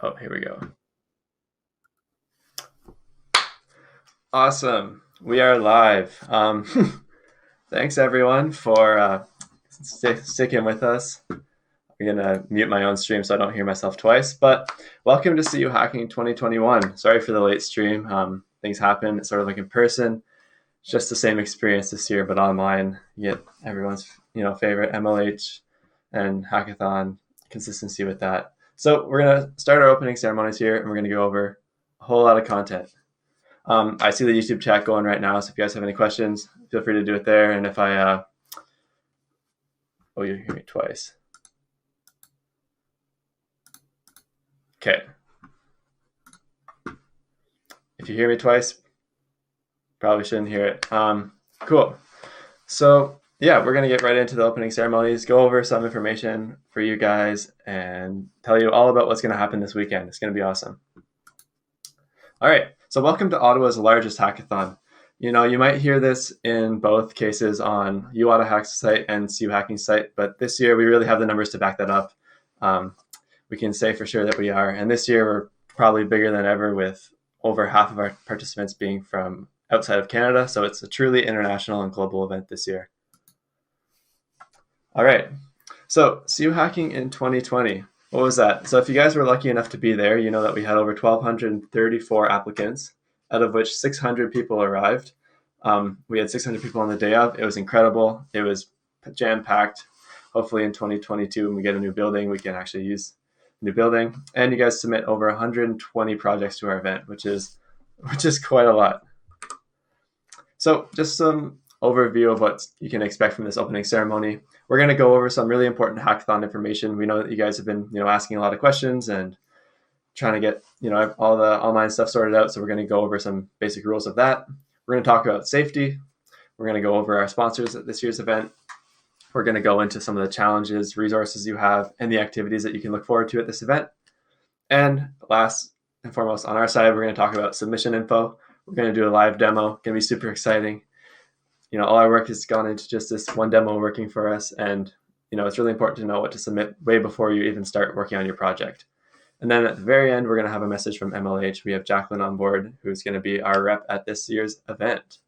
Oh, here we go. Awesome. We are live. Thanks everyone for sticking with us. I'm going to mute my own stream so I don't hear myself twice, but welcome to cuHacking 2021. Sorry for the late stream. Things happen. It's sort of like in person. It's just the same experience this year, but online. You get everyone's favorite MLH and hackathon consistency with that. So we're going to start our opening ceremonies here, and we're going to go over a whole lot of content. I see the YouTube chat going right now, so if you guys have any questions, feel free to do it there. And if I, oh, you hear me twice. Okay. If you hear me twice, probably shouldn't hear it. Cool. So yeah, we're gonna get right into the opening ceremonies, go over some information for you guys, and tell you all about what's gonna happen this weekend. It's gonna be awesome. All right. So welcome to Ottawa's largest hackathon. You might hear this in both cases on cuHack's site and cuHacking's site, but this year we really have the numbers to back that up. We can say for sure that we are. And this year we're probably bigger than ever, with over half of our participants being from outside of Canada. So it's a truly international and global event this year. All right. So cuHacking in 2020. What was that? So if you guys were lucky enough to be there, you know that we had over 1,234 applicants, out of which 600 people arrived. We had 600 people on the day of. It was incredible. It was jam-packed. Hopefully in 2022, when we get a new building, we can actually use a new building. And you guys submit over 120 projects to our event, which is quite a lot. So just some overview of what you can expect from this opening ceremony. We're going to go over some really important hackathon information. We know that you guys have been, asking a lot of questions and trying to get, all the online stuff sorted out. So we're going to go over some basic rules of that. We're going to talk about safety. We're going to go over our sponsors at this year's event. We're going to go into some of the challenges, resources you have, and the activities that you can look forward to at this event. And last and foremost, on our side, we're going to talk about submission info. We're going to do a live demo. It's going to be super exciting. All our work has gone into just this one demo working for us. And, it's really important to know what to submit way before you even start working on your project. And then at the very end, we're going to have a message from MLH. We have Jacqueline on board, who's going to be our rep at this year's event.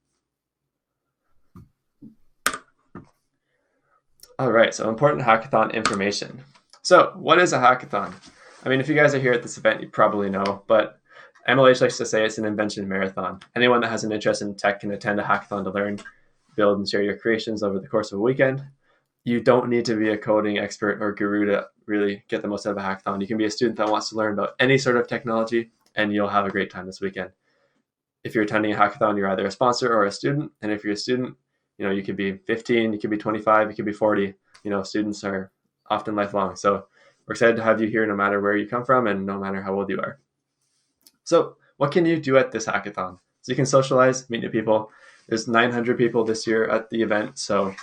All right, so important hackathon information. So what is a hackathon? I mean, if you guys are here at this event, you probably know, but MLH likes to say it's an invention marathon. Anyone that has an interest in tech can attend a hackathon to learn, build, and share your creations over the course of a weekend. You don't need to be a coding expert or guru to really get the most out of a hackathon. You can be a student that wants to learn about any sort of technology, and you'll have a great time this weekend. If you're attending a hackathon, you're either a sponsor or a student. And if you're a student, you could be 15, you could be 25, you could be 40. Students are often lifelong. So we're excited to have you here no matter where you come from and no matter how old you are. So what can you do at this hackathon? So you can socialize, meet new people. There's 900 people this year at the event. So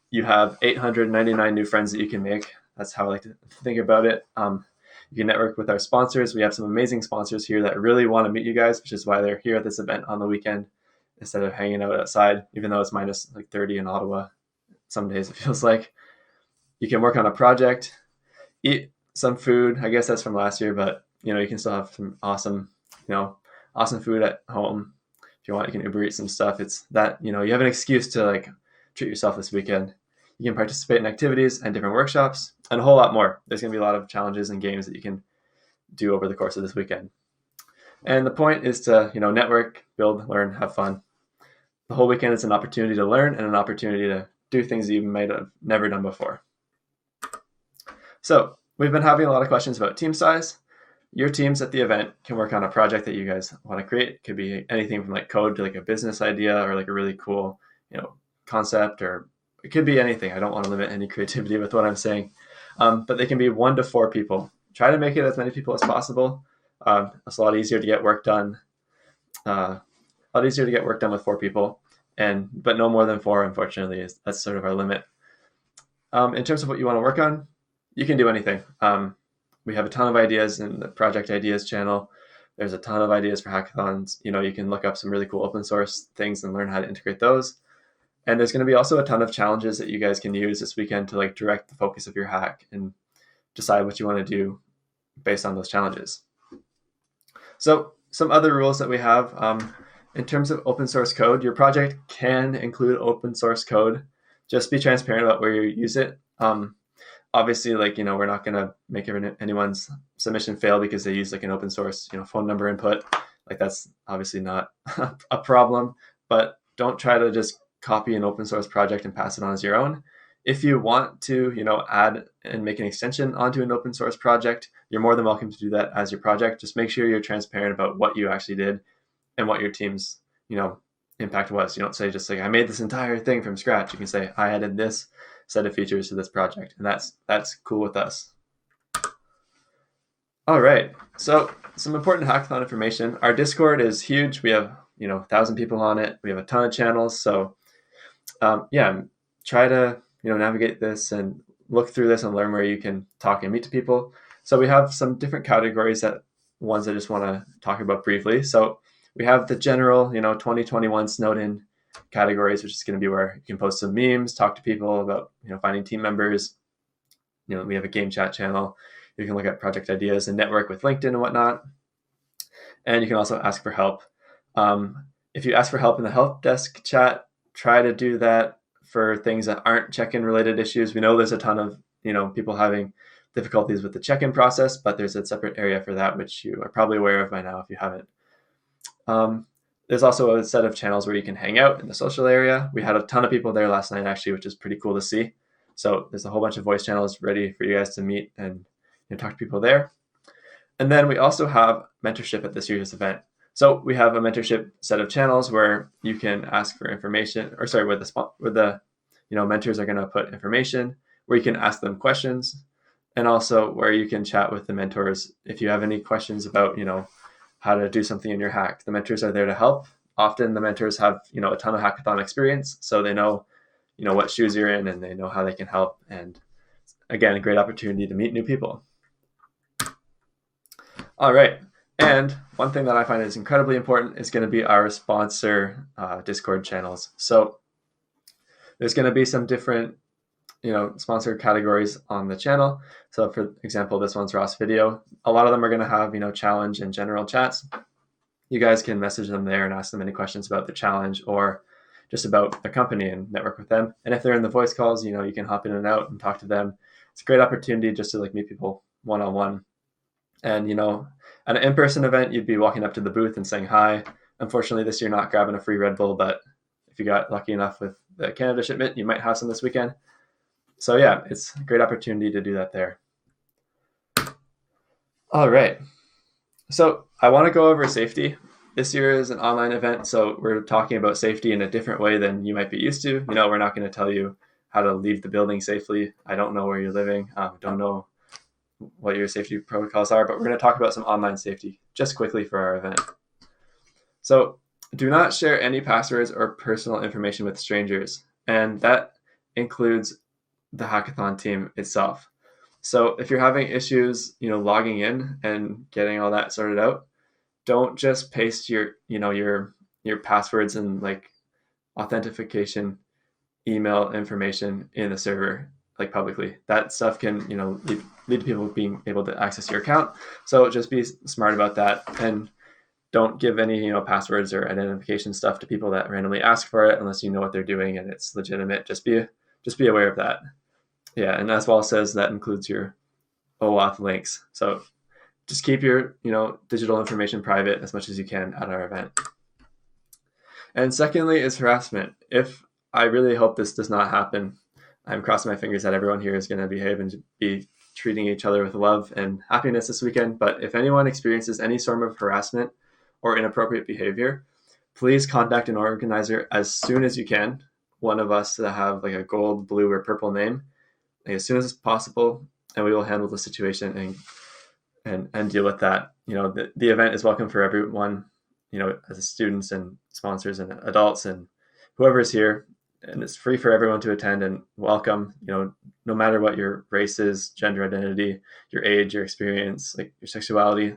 you have 899 new friends that you can make. That's how I like to think about it. You can network with our sponsors. We have some amazing sponsors here that really want to meet you guys, which is why they're here at this event on the weekend instead of hanging out outside, even though it's minus like 30 in Ottawa. Some days it feels like. You can work on a project, eat some food. I guess that's from last year, but you can still have some awesome food at home. If you want, you can Uber eat some stuff. It's that, you have an excuse to treat yourself this weekend. You can participate in activities and different workshops and a whole lot more. There's going to be a lot of challenges and games that you can do over the course of this weekend. And the point is to, network, build, learn, have fun. The whole weekend is an opportunity to learn and an opportunity to do things that you might have never done before. So we've been having a lot of questions about team size. Your teams at the event can work on a project that you guys want to create. It could be anything from code to a business idea or a really cool, concept, or it could be anything. I don't want to limit any creativity with what I'm saying, but they can be 1 to 4 people. Try to make it as many people as possible. It's a lot easier to get work done. With 4 people, but no more than 4. Unfortunately, that's sort of our limit. In terms of what you want to work on, you can do anything. We have a ton of ideas in the project ideas channel. There's a ton of ideas for hackathons. You can look up some really cool open source things and learn how to integrate those. And there's going to be also a ton of challenges that you guys can use this weekend to direct the focus of your hack and decide what you want to do based on those challenges. So some other rules that we have, in terms of open source code, your project can include open source code. Just be transparent about where you use it. Obviously, like, we're not going to make anyone's submission fail because they use like an open source, phone number input. Like, that's obviously not a problem, but don't try to just copy an open source project and pass it on as your own. If you want to, add and make an extension onto an open source project, you're more than welcome to do that as your project. Just make sure you're transparent about what you actually did and what your team's, impact was. You don't say just like, I made this entire thing from scratch. You can say, I added this set of features to this project, and that's cool with us. All right, so some important hackathon information. Our Discord is huge. We have 1,000 people on it. We have a ton of channels. So yeah, try to navigate this and look through this and learn where you can talk and meet to people. So we have some different categories, ones I just want to talk about briefly. So we have the general 2021 Snowden categories, which is going to be where you can post some memes, talk to people about finding team members. We have a game chat channel. You can look at project ideas and network with LinkedIn and whatnot. And you can also ask for help. If you ask for help in the help desk chat, try to do that for things that aren't check-in related issues. We know there's a ton of people having difficulties with the check-in process, but there's a separate area for that, which you are probably aware of by now if you haven't. There's also a set of channels where you can hang out in the social area. We had a ton of people there last night, actually, which is pretty cool to see. So there's a whole bunch of voice channels ready for you guys to meet and talk to people there. And then we also have mentorship at this year's event. So we have a mentorship set of channels where you can ask for information, or sorry, where the mentors are going to put information, where you can ask them questions, and also where you can chat with the mentors if you have any questions about how to do something in your hack. The mentors are there to help. Often the mentors have a ton of hackathon experience, so they know what shoes you're in and they know how they can help. And again, a great opportunity to meet new people. All right. And one thing that I find is incredibly important is going to be our sponsor Discord channels. So there's going to be some different, sponsor categories on the channel. So for example, this one's Ross Video. A lot of them are going to have, challenge and general chats. You guys can message them there and ask them any questions about the challenge or just about the company and network with them. And if they're in the voice calls, you can hop in and out and talk to them. It's a great opportunity just to meet people one-on-one. And, at an in-person event, you'd be walking up to the booth and saying hi. Unfortunately, this year, not grabbing a free Red Bull, but if you got lucky enough with the Canada shipment, you might have some this weekend. So yeah, it's a great opportunity to do that there. All right. So I want to go over safety. This year is an online event, so we're talking about safety in a different way than you might be used to. We're not going to tell you how to leave the building safely. I don't know where you're living. Don't know what your safety protocols are, but we're going to talk about some online safety just quickly for our event. So do not share any passwords or personal information with strangers, and that includes the hackathon team itself. So if you're having issues, logging in and getting all that sorted out, don't just paste your passwords and authentication email information in the server publicly. That stuff can lead to people being able to access your account. So just be smart about that and don't give any passwords or identification stuff to people that randomly ask for it unless you know what they're doing and it's legitimate. Just be aware of that. Yeah, and as well says that includes your OAuth links. So just keep your digital information private as much as you can at our event. And secondly is harassment. I really hope this does not happen. I'm crossing my fingers that everyone here is going to behave and be treating each other with love and happiness this weekend. But if anyone experiences any sort of harassment or inappropriate behavior, please contact an organizer as soon as you can. One of us that have a gold, blue, or purple name as soon as possible, and we will handle the situation and deal with that. The event is welcome for everyone, as students and sponsors and adults and whoever is here. And it's free for everyone to attend and welcome, no matter what your race is, gender identity, your age, your experience, your sexuality,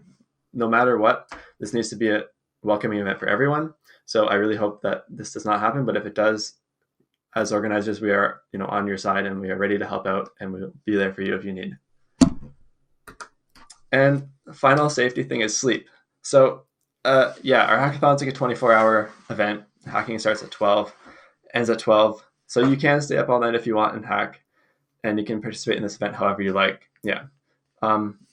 no matter what, this needs to be a welcoming event for everyone. So I really hope that this does not happen, but if it does, as organizers, we are, on your side and we are ready to help out and we'll be there for you if you need. And the final safety thing is sleep. So, yeah, our hackathon's like a 24-hour event. Hacking starts at 12, ends at 12. So you can stay up all night if you want and hack, and you can participate in this event however you like. Yeah.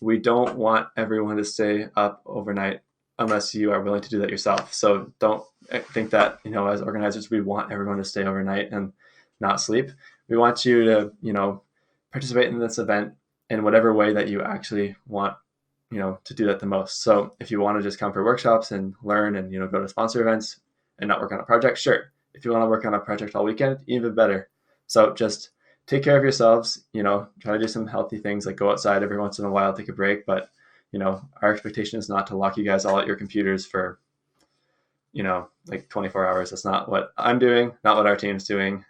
We don't want everyone to stay up overnight unless you are willing to do that yourself. So don't think that, as organizers, we want everyone to stay overnight and not sleep. We want you to, participate in this event in whatever way that you actually want, to do that the most. So if you want to just come for workshops and learn and, go to sponsor events and not work on a project, sure. If you want to work on a project all weekend, even better. So just take care of yourselves, try to do some healthy things like go outside every once in a while, take a break. But, our expectation is not to lock you guys all at your computers for, like 24 hours. That's not what I'm doing, not what our team's doing.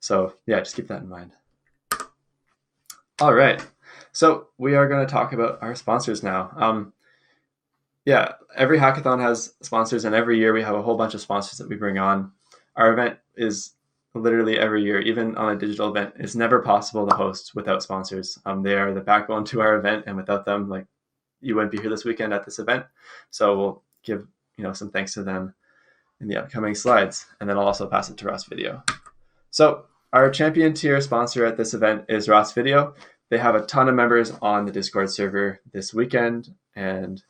So yeah, just keep that in mind. All right. So we are going to talk about our sponsors now. Yeah, every hackathon has sponsors, and every year we have a whole bunch of sponsors that we bring on. Our event is literally every year, even on a digital event, it's never possible to host without sponsors. They are the backbone to our event, and without them, like, you wouldn't be here this weekend at this event. So we'll give some thanks to them in the upcoming slides, and then I'll also pass it to Ross Video. So our champion tier sponsor at this event is Ross Video. They have a ton of members on the Discord server this weekend, and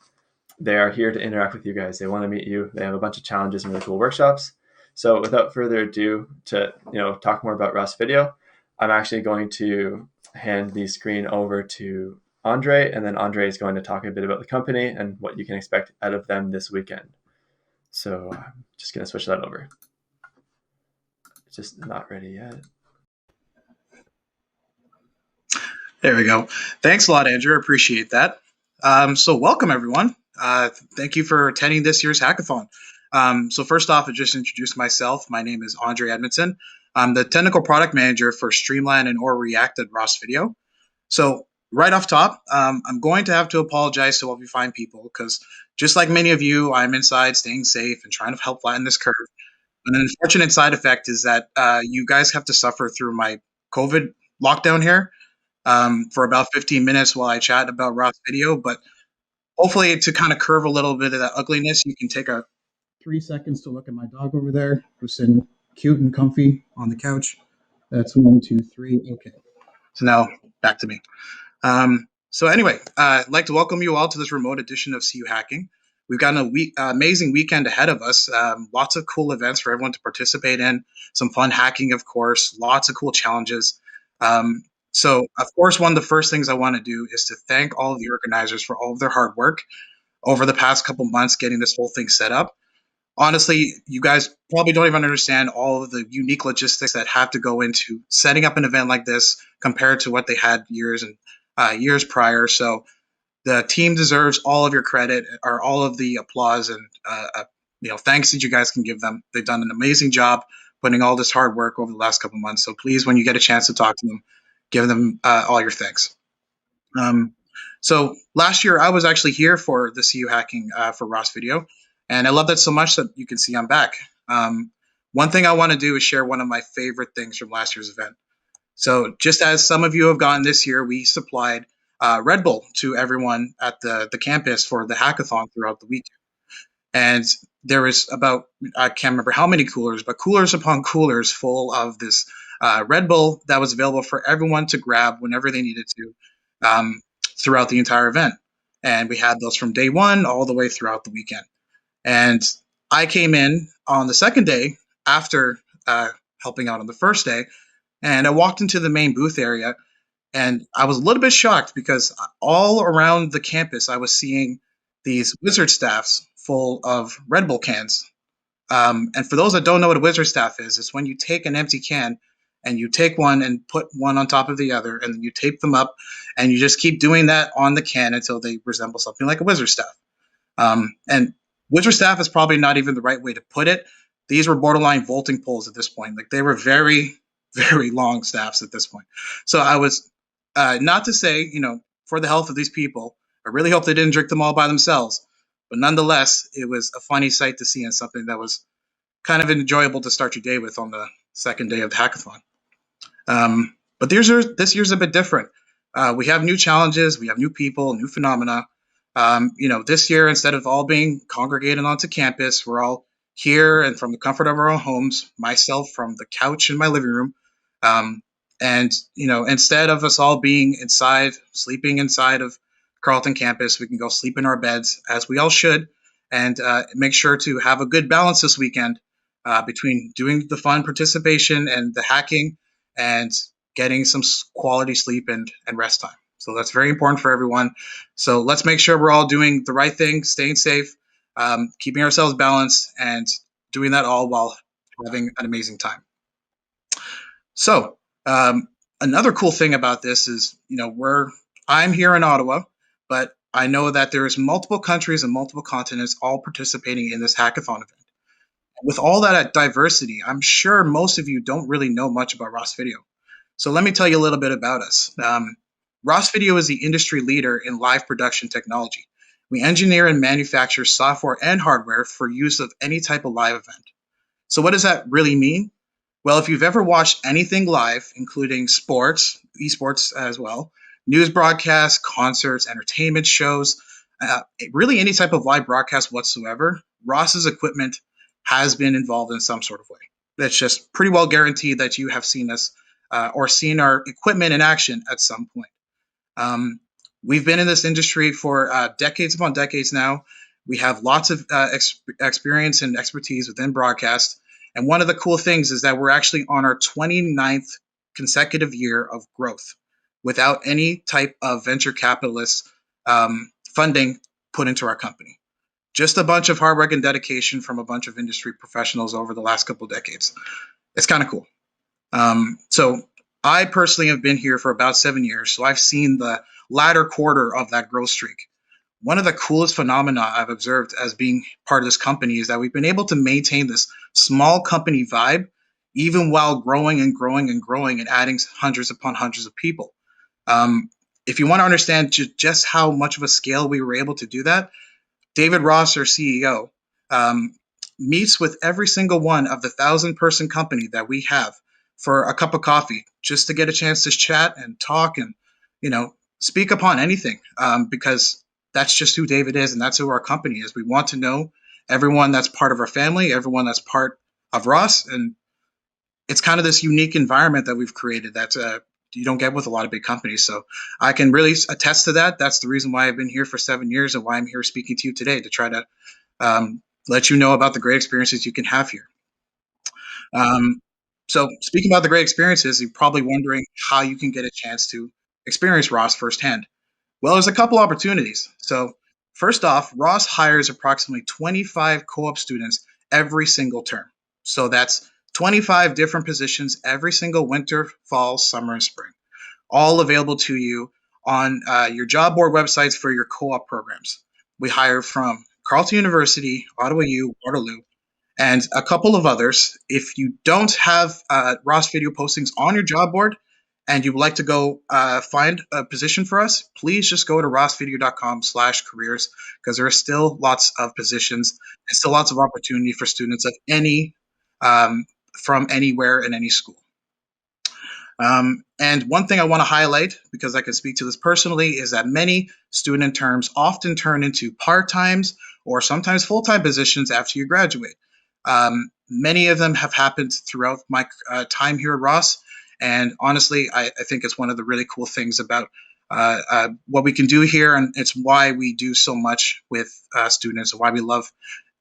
they are here to interact with you guys. They want to meet you. They have a bunch of challenges and really cool workshops. So without further ado, to talk more about Ross Video, I'm actually going to hand the screen over to Andre, and then Andre is going to talk a bit about the company and what you can expect out of them this weekend. So I'm just going to switch that over. It's just not ready yet. There we go. Thanks a lot, Andrew. Appreciate that. So welcome, everyone. Thank you for attending this year's hackathon. So first off, I just introduce myself. My name is Andre Edmondson. I'm the technical product manager for Streamline and or React at Ross Video. So right off top, I'm going to have to apologize to all of you fine people because just like many of you, I'm inside staying safe and trying to help flatten this curve. An unfortunate side effect is that you guys have to suffer through my COVID lockdown here for about 15 minutes while I chat about Ross Video. But hopefully to kind of curve a little bit of that ugliness, you can take a 3 seconds to look at my dog over there, who's sitting cute and comfy on the couch. That's 1, 2, 3. Okay. So now back to me. So anyway, I'd like to welcome you all to this remote edition of cuHacking. We've got an amazing weekend ahead of us. Lots of cool events for everyone to participate in. Some fun hacking, of course. Lots of cool challenges. So, of course, one of the first things I want to do is to thank all of the organizers for all of their hard work over the past couple months getting this whole thing set up. Honestly, you guys probably don't even understand all of the unique logistics that have to go into setting up an event like this compared to what they had years prior. So the team deserves all of your credit or all of the applause and thanks that you guys can give them. They've done an amazing job putting all this hard work over the last couple months. So please, when you get a chance to talk to them, give them all your thanks. So last year, I was actually here for the cuHacking for Ross Video, and I love that so much that you can see I'm back. One thing I want to do is share one of my favorite things from last year's event. So just as some of you have gotten this year, we supplied Red Bull to everyone at the campus for the hackathon throughout the weekend. And there was about, I can't remember how many coolers, but coolers upon coolers full of this Red Bull that was available for everyone to grab whenever they needed to throughout the entire event. And we had those from day one all the way throughout the weekend. And I came in on the second day after helping out on the first day, and I walked into the main booth area, and I was a little bit shocked because all around the campus I was seeing these wizard staffs full of Red Bull cans. And for those that don't know what a wizard staff is, it's when you take an empty can and you take one and put one on top of the other, and then you tape them up, and you just keep doing that on the can until they resemble something like a wizard staff. And wizard staff is probably not even the right way to put it. These were borderline vaulting poles at this point. Like, they were very, very long staffs at this point. So I was, not to say, for the health of these people, I really hope they didn't drink them all by themselves. But nonetheless, it was a funny sight to see and something that was kind of enjoyable to start your day with on the second day of the hackathon. But this year's a bit different. We have new challenges, we have new people, new phenomena. This year, instead of all being congregated onto campus, we're all here and from the comfort of our own homes, myself from the couch in my living room. Um, instead of us all being inside, sleeping inside of Carleton campus, we can go sleep in our beds as we all should, and make sure to have a good balance this weekend between doing the fun participation and the hacking and getting some quality sleep and rest time. So that's very important for everyone. So let's make sure we're all doing the right thing, staying safe, keeping ourselves balanced, and doing that all while having an amazing time. So another cool thing about this is, I'm here in Ottawa, but I know that there's multiple countries and multiple continents all participating in this hackathon event. With all that diversity, I'm sure most of you don't really know much about Ross Video. So let me tell you a little bit about us. Ross Video is the industry leader in live production technology. We engineer and manufacture software and hardware for use of any type of live event. So what does that really mean? Well, if you've ever watched anything live, including sports, esports as well, news broadcasts, concerts, entertainment shows, really any type of live broadcast whatsoever, Ross's equipment has been involved in some sort of way. That's just pretty well guaranteed that you have seen us or seen our equipment in action at some point. We've been in this industry for decades upon decades now. We have lots of experience and expertise within broadcast. And one of the cool things is that we're actually on our 29th consecutive year of growth without any type of venture capitalist funding put into our company. Just a bunch of hard work and dedication from a bunch of industry professionals over the last couple of decades. It's kind of cool. So I personally have been here for about 7 years, so I've seen the latter quarter of that growth streak. One of the coolest phenomena I've observed as being part of this company is that we've been able to maintain this small company vibe even while growing and growing and growing and adding hundreds upon hundreds of people. If you want to understand just how much of a scale we were able to do that, David Ross, our CEO, meets with every single one of the 1,000-person company that we have for a cup of coffee, just to get a chance to chat and talk and, speak upon anything, because that's just who David is, and that's who our company is. We want to know everyone that's part of our family, everyone that's part of Ross, and it's kind of this unique environment that we've created that you don't get with a lot of big companies. So I can really attest to that. That's the reason why I've been here for 7 years and why I'm here speaking to you today, to try to let you know about the great experiences you can have here. So speaking about the great experiences, you're probably wondering how you can get a chance to experience Ross firsthand. Well, there's a couple opportunities. So first off, Ross hires approximately 25 co-op students every single term. So that's 25 different positions every single winter, fall, summer, and spring, all available to you on your job board websites for your co-op programs. We hire from Carleton University, Ottawa U, Waterloo, and a couple of others. If you don't have Ross Video postings on your job board and you'd like to go find a position for us, please just go to rossvideo.com/careers, because there are still lots of positions and still lots of opportunity for students of any from anywhere in any school. And one thing I want to highlight, because I can speak to this personally, is that many student terms often turn into part-times or sometimes full-time positions after you graduate. Many of them have happened throughout my time here at Ross, and honestly, I think it's one of the really cool things about what we can do here, and it's why we do so much with students, and why we love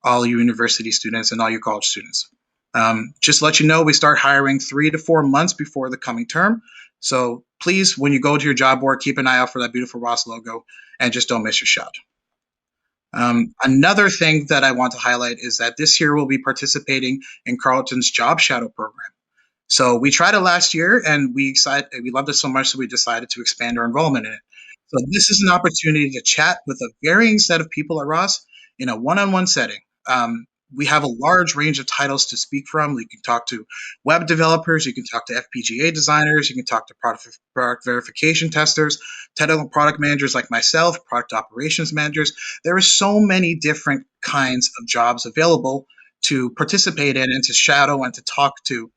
all you university students and all you college students. Just to let you know, we start hiring 3 to 4 months before the coming term. So please, when you go to your job board, keep an eye out for that beautiful Ross logo and just don't miss your shot. Another thing that I want to highlight is that this year we'll be participating in Carleton's Job Shadow program. So we tried it last year and we loved it so much that we decided to expand our involvement in it. So this is an opportunity to chat with a varying set of people at Ross in a one-on-one setting. We have a large range of titles to speak from. You can talk to web developers, you can talk to FPGA designers, you can talk to product verification testers, technical product managers like myself, product operations managers. There are so many different kinds of jobs available to participate in and to shadow and to talk to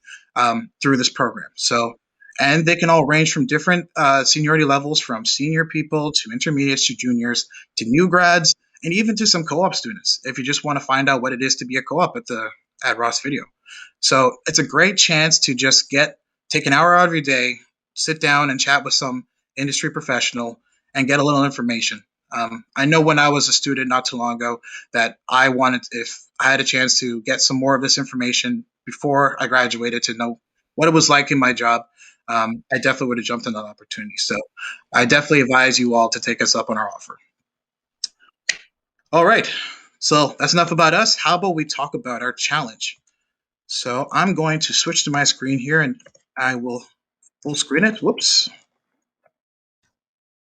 through this program. So And they can all range from different seniority levels, from senior people to intermediates to juniors to new grads, and even to some co-op students if you just want to find out what it is to be a co-op at Ross Video. So it's a great chance to just take an hour out of your day, sit down and chat with some industry professional and get a little information. I know when I was a student not too long ago that I wanted, if I had a chance to get some more of this information before I graduated to know what it was like in my job, I definitely would have jumped on that opportunity. So I definitely advise you all to take us up on our offer. All right. So that's enough about us. How about we talk about our challenge? So I'm going to switch to my screen here and I will full screen it. Whoops.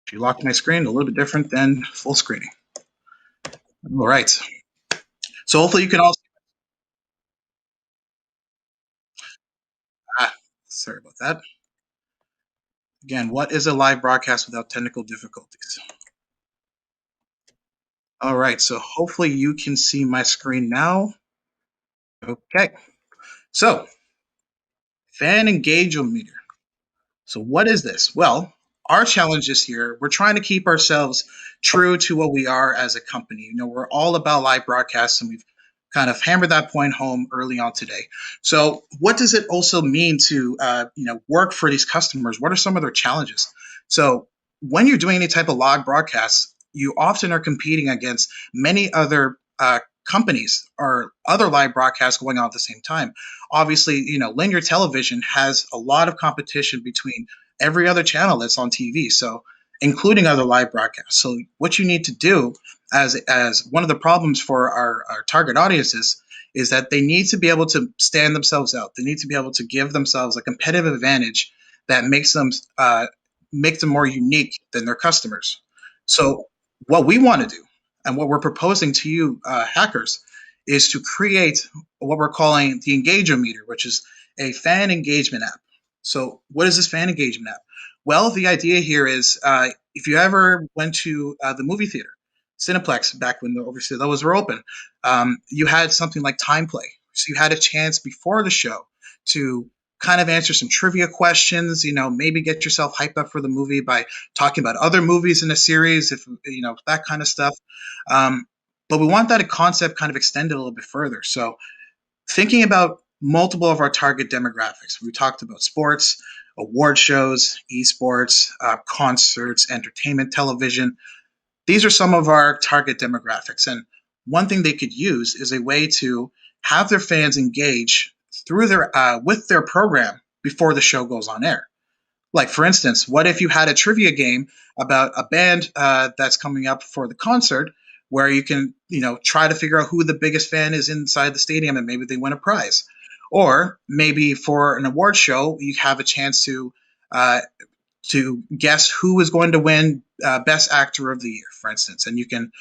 If you locked my screen, a little bit different than full screening. All right. So hopefully you can all. Sorry about that. Again, what is a live broadcast without technical difficulties? All right. So hopefully you can see my screen now. Okay. So fan engagement meter. So what is this? Well, our challenge this year, we're trying to keep ourselves true to what we are as a company. We're all about live broadcasts, and we've kind of hammered that point home early on today. So what does it also mean to work for these customers? What are some of their challenges? So when you're doing any type of live broadcasts, you often are competing against many other companies or other live broadcasts going on at the same time. Obviously, linear television has a lot of competition between every other channel that's on TV, so including other live broadcasts. So what you need to do as one of the problems for our target audiences is that they need to be able to stand themselves out. They need to be able to give themselves a competitive advantage that makes them more unique than their customers. So what we want to do and what we're proposing to you hackers is to create what we're calling the Engageometer, which is a fan engagement app. So what is this fan engagement app? Well, the idea here is if you ever went to the movie theater, Cineplex, back when obviously those were open, you had something like time play. So you had a chance before the show to kind of answer some trivia questions, maybe get yourself hyped up for the movie by talking about other movies in the series, if that kind of stuff. But we want that concept kind of extended a little bit further. So thinking about multiple of our target demographics, we talked about sports, award shows, esports, concerts, entertainment, television. These are some of our target demographics. And one thing they could use is a way to have their fans engage through with their program before the show goes on air. Like, for instance, what if you had a trivia game about a band that's coming up for the concert, where you can, try to figure out who the biggest fan is inside the stadium, and maybe they win a prize. Or maybe for an award show, you have a chance to guess who is going to win Best Actor of the Year, for instance, and you can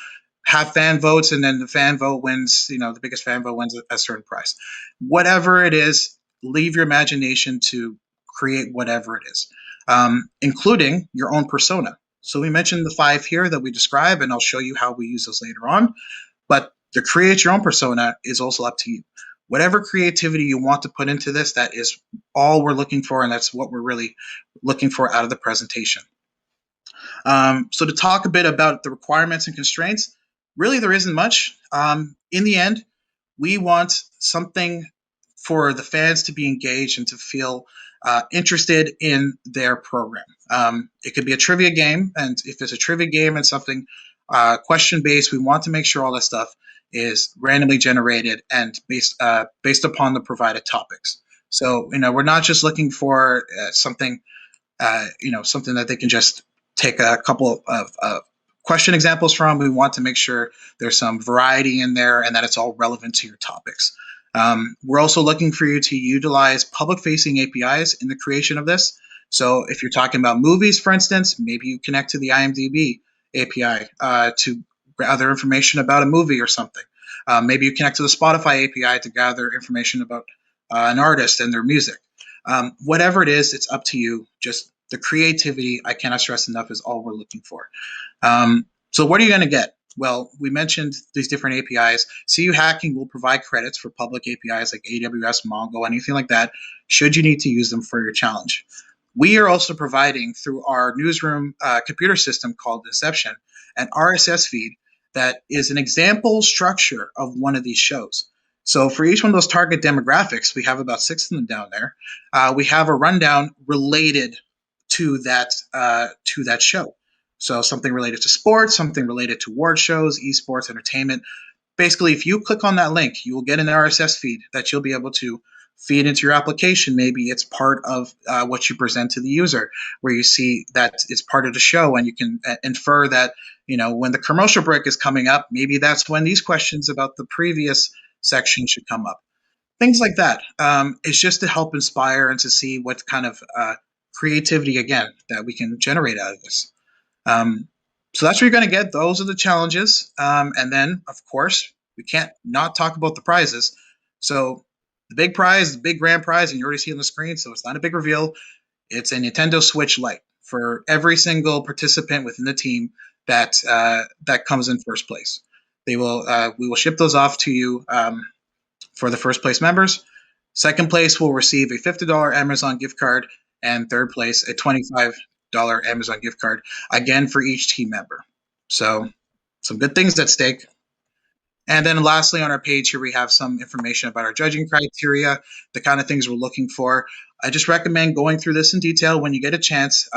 have fan votes, and then the fan vote wins. The biggest fan vote wins a certain prize. Whatever it is, leave your imagination to create whatever it is, including your own persona. So we mentioned the 5 here that we describe, and I'll show you how we use those later on. But to create your own persona is also up to you. Whatever creativity you want to put into this, that is all we're looking for, and that's what we're really looking for out of the presentation. So to talk a bit about the requirements and constraints, really there isn't much. In the end, we want something for the fans to be engaged and to feel interested in their program. It could be a trivia game, and if it's a trivia game and something question-based, we want to make sure all that stuff is randomly generated and based upon the provided topics. So we're not just looking for something something that they can just take a couple of question examples from. We want to make sure there's some variety in there and that it's all relevant to your topics. We're also looking for you to utilize public-facing APIs in the creation of this. So if you're talking about movies, for instance, maybe you connect to the IMDb API to gather information about a movie or something. Maybe you connect to the Spotify API to gather information about an artist and their music. Whatever it is, it's up to you. Just the creativity, I cannot stress enough, is all we're looking for. So what are you going to get? Well, we mentioned these different APIs. cuHacking will provide credits for public APIs like AWS, Mongo, anything like that, should you need to use them for your challenge. we are also providing through our newsroom computer system called Inception an RSS feed that is an example structure of one of these shows. So for each one of those target demographics, we have about 6 of them down there. We have a rundown related to that show. So something related to sports, something related to award shows, esports, entertainment. Basically, if you click on that link, you will get an RSS feed that you'll be able to feed into your application. Maybe it's part of what you present to the user, where you see that it's part of the show, and you can infer that when the commercial break is coming up, maybe that's when these questions about the previous section should come up. Things like that. It's just to help inspire and to see what kind of creativity again that we can generate out of this. So that's what you're going to get. Those are the challenges. And then, of course, we can't not talk about the prizes. So the big prize, the big grand prize, and you already see it on the screen, so it's not a big reveal. It's a Nintendo Switch Lite for every single participant within the team that comes in first place. We will ship those off to you for the first place members. Second place will receive a $50 Amazon gift card, and third place a $25 Amazon gift card, again for each team member. So some good things at stake. And then lastly, on our page here, we have some information about our judging criteria, the kind of things we're looking for. I just recommend going through this in detail when you get a chance.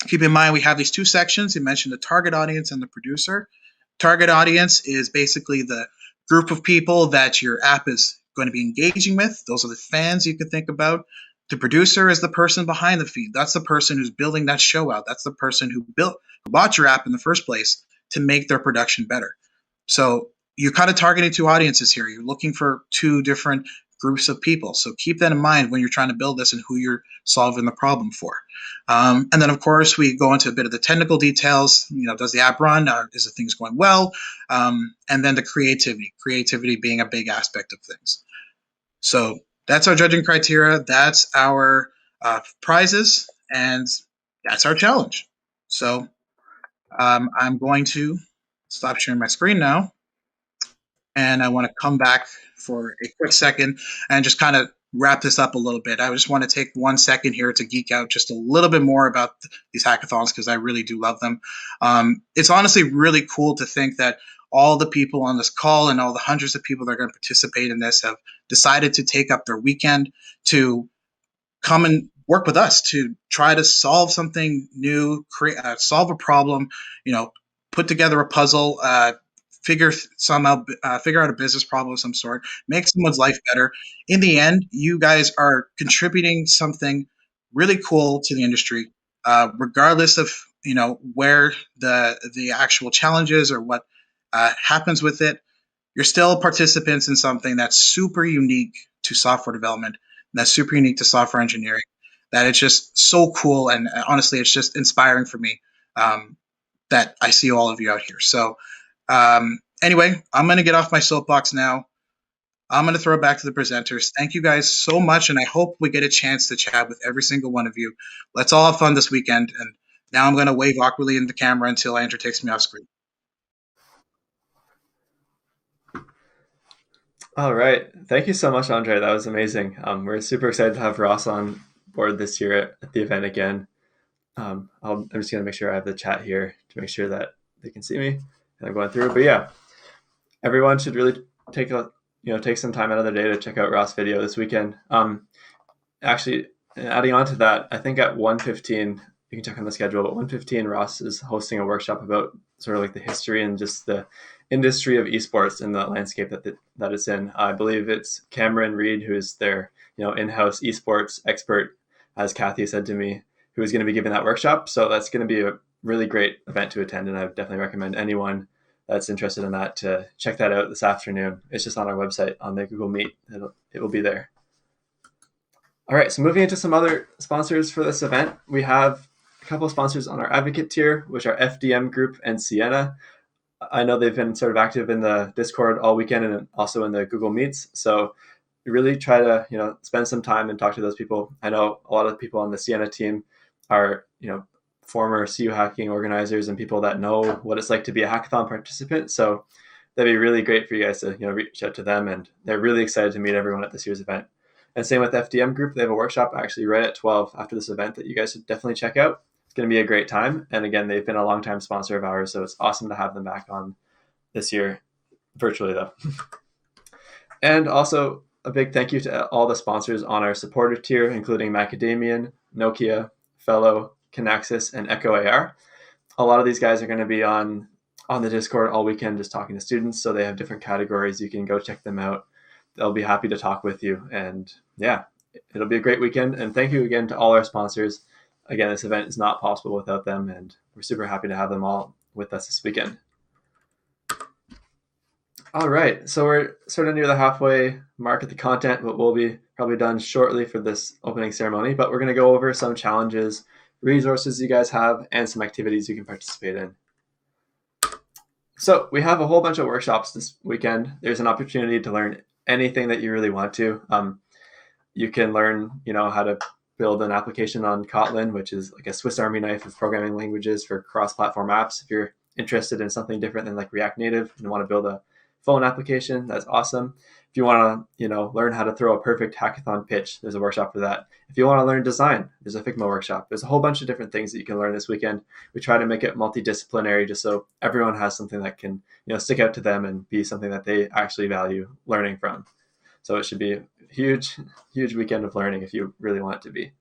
Keep in mind, we have these two sections. You mentioned the target audience and the producer. Target audience is basically the group of people that your app is going to be engaging with. Those are the fans you can think about. The producer is the person behind the feed. That's the person who's building that show out. That's the person who bought your app in the first place to make their production better. So you're kind of targeting two audiences here. You're looking for two different groups of people. So keep that in mind when you're trying to build this and who you're solving the problem for. And then, of course, we go into a bit of the technical details. Does the app run? Is the things going well? And then the creativity being a big aspect of things. So that's our judging criteria. That's our prizes, and that's our challenge. So I'm going to stop sharing my screen now. And I want to come back for a quick second and just kind of wrap this up a little bit. I just want to take 1 second here to geek out just a little bit more about these hackathons because I really do love them. It's honestly really cool to think that all the people on this call and all the hundreds of people that are going to participate in this have decided to take up their weekend to come and work with us to try to solve something new, solve a problem, put together a puzzle, figure out a business problem of some sort, make someone's life better. In the end, you guys are contributing something really cool to the industry, regardless of where the actual challenges or what happens with it. You're still participants in something that's super unique to software development, and that's super unique to software engineering. That it's just so cool, and honestly, it's just inspiring for me that I see all of you out here. So. Anyway, I'm going to get off my soapbox now. I'm going to throw it back to the presenters. Thank you guys so much, and I hope we get a chance to chat with every single one of you. Let's all have fun this weekend. And now I'm going to wave awkwardly in the camera until Andrew takes me off screen. All right. Thank you so much, Andre. That was amazing. We're super excited to have Ross on board this year at the event again. I'm just going to make sure I have the chat here to make sure that they can see me. And I'm going through. But yeah, everyone should really take some time out of their day to check out Ross' video this weekend. Actually, adding on to that, I think at 1:15, you can check on the schedule, but 1:15, Ross is hosting a workshop about sort of like the history and just the industry of esports and the landscape that it's in. I believe it's Cameron Reed, who is their in-house esports expert, as Kathy said to me, who is going to be giving that workshop. So that's going to be a really great event to attend, and I would definitely recommend anyone that's interested in that to check that out this afternoon. It's just on our website on the Google Meet. It will be there. All right, so moving into some other sponsors for this event, we have a couple of sponsors on our advocate tier, which are FDM Group and Sienna. I know they've been sort of active in the Discord all weekend and also in the Google Meets. So we really try to spend some time and talk to those people. I know a lot of people on the Sienna team are former cuHacking organizers and people that know what it's like to be a hackathon participant. So that'd be really great for you guys to reach out to them, and they're really excited to meet everyone at this year's event. And same with FDM Group. They have a workshop actually right at 12 after this event that you guys should definitely check out. It's going to be a great time. And again, they've been a long-time sponsor of ours, so it's awesome to have them back on this year, virtually though. And also a big thank you to all the sponsors on our supporter tier, including Macadamian, Nokia, Fellow, Kinaxis, and Echo AR. A lot of these guys are going to be on the Discord all weekend just talking to students, so they have different categories. You can go check them out. They'll be happy to talk with you. And yeah, it'll be a great weekend. And thank you again to all our sponsors. Again, this event is not possible without them, and we're super happy to have them all with us this weekend. All right, so we're sort of near the halfway mark of the content, but we'll be probably done shortly for this opening ceremony. But we're going to go over some challenges, resources you guys have, and some activities you can participate in. So we have a whole bunch of workshops this weekend. There's an opportunity to learn anything that you really want to. You can learn, how to build an application on Kotlin, which is like a Swiss Army knife of programming languages for cross-platform apps. If you're interested in something different than like React Native and want to build a phone application, that's awesome. If you want to, learn how to throw a perfect hackathon pitch, there's a workshop for that. If you want to learn design, there's a Figma workshop. There's a whole bunch of different things that you can learn this weekend. We try to make it multidisciplinary just so everyone has something that can, stick out to them and be something that they actually value learning from. So it should be a huge, huge weekend of learning if you really want it to be.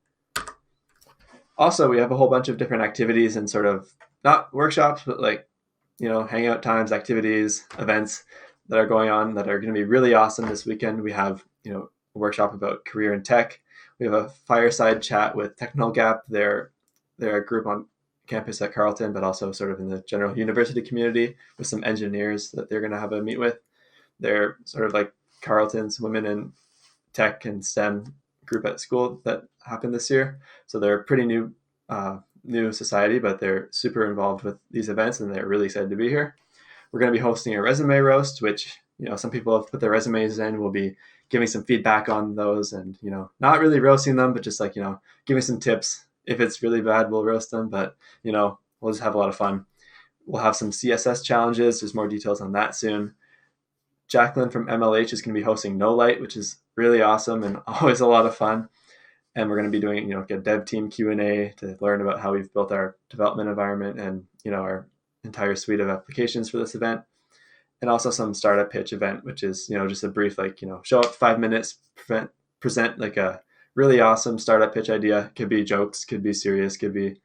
Also, we have a whole bunch of different activities and sort of not workshops, but like, hangout times, activities, events that are going on that are going to be really awesome this weekend. We have, a workshop about career in tech. We have a fireside chat with TechnoGap. They're a group on campus at Carleton, but also sort of in the general university community with some engineers that they're going to have a meet with. They're sort of like Carleton's Women in Tech and STEM group at school that happened this year. So they're a pretty new society, but they're super involved with these events and they're really excited to be here. We're going to be hosting a resume roast, which, some people have put their resumes in. We'll be giving some feedback on those and, not really roasting them, but just like, giving some tips. If it's really bad, we'll roast them, but, we'll just have a lot of fun. We'll have some CSS challenges. There's more details on that soon. Jacqueline from MLH is going to be hosting No Light, which is really awesome and always a lot of fun. And we're going to be doing, a dev team Q&A to learn about how we've built our development environment and, our entire suite of applications for this event. And also some startup pitch event, which is, just a brief, show up 5 minutes, present like a really awesome startup pitch idea. Could be jokes, could be serious, could be,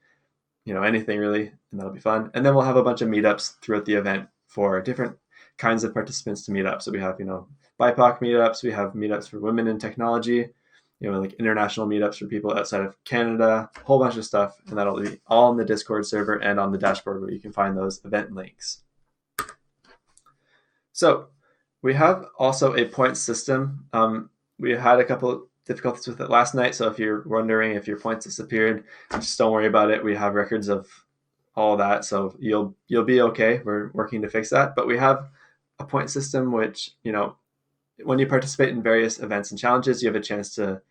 anything really, and that'll be fun. And then we'll have a bunch of meetups throughout the event for different kinds of participants to meet up. So we have, BIPOC meetups, we have meetups for women in technology, like international meetups for people outside of Canada, a whole bunch of stuff. And that'll be all on the Discord server and on the dashboard where you can find those event links. So we have also a point system. We had a couple difficulties with it last night. So if you're wondering if your points disappeared, just don't worry about it. We have records of all that. So you'll be okay. We're working to fix that. But we have a point system, which, when you participate in various events and challenges, you have a chance to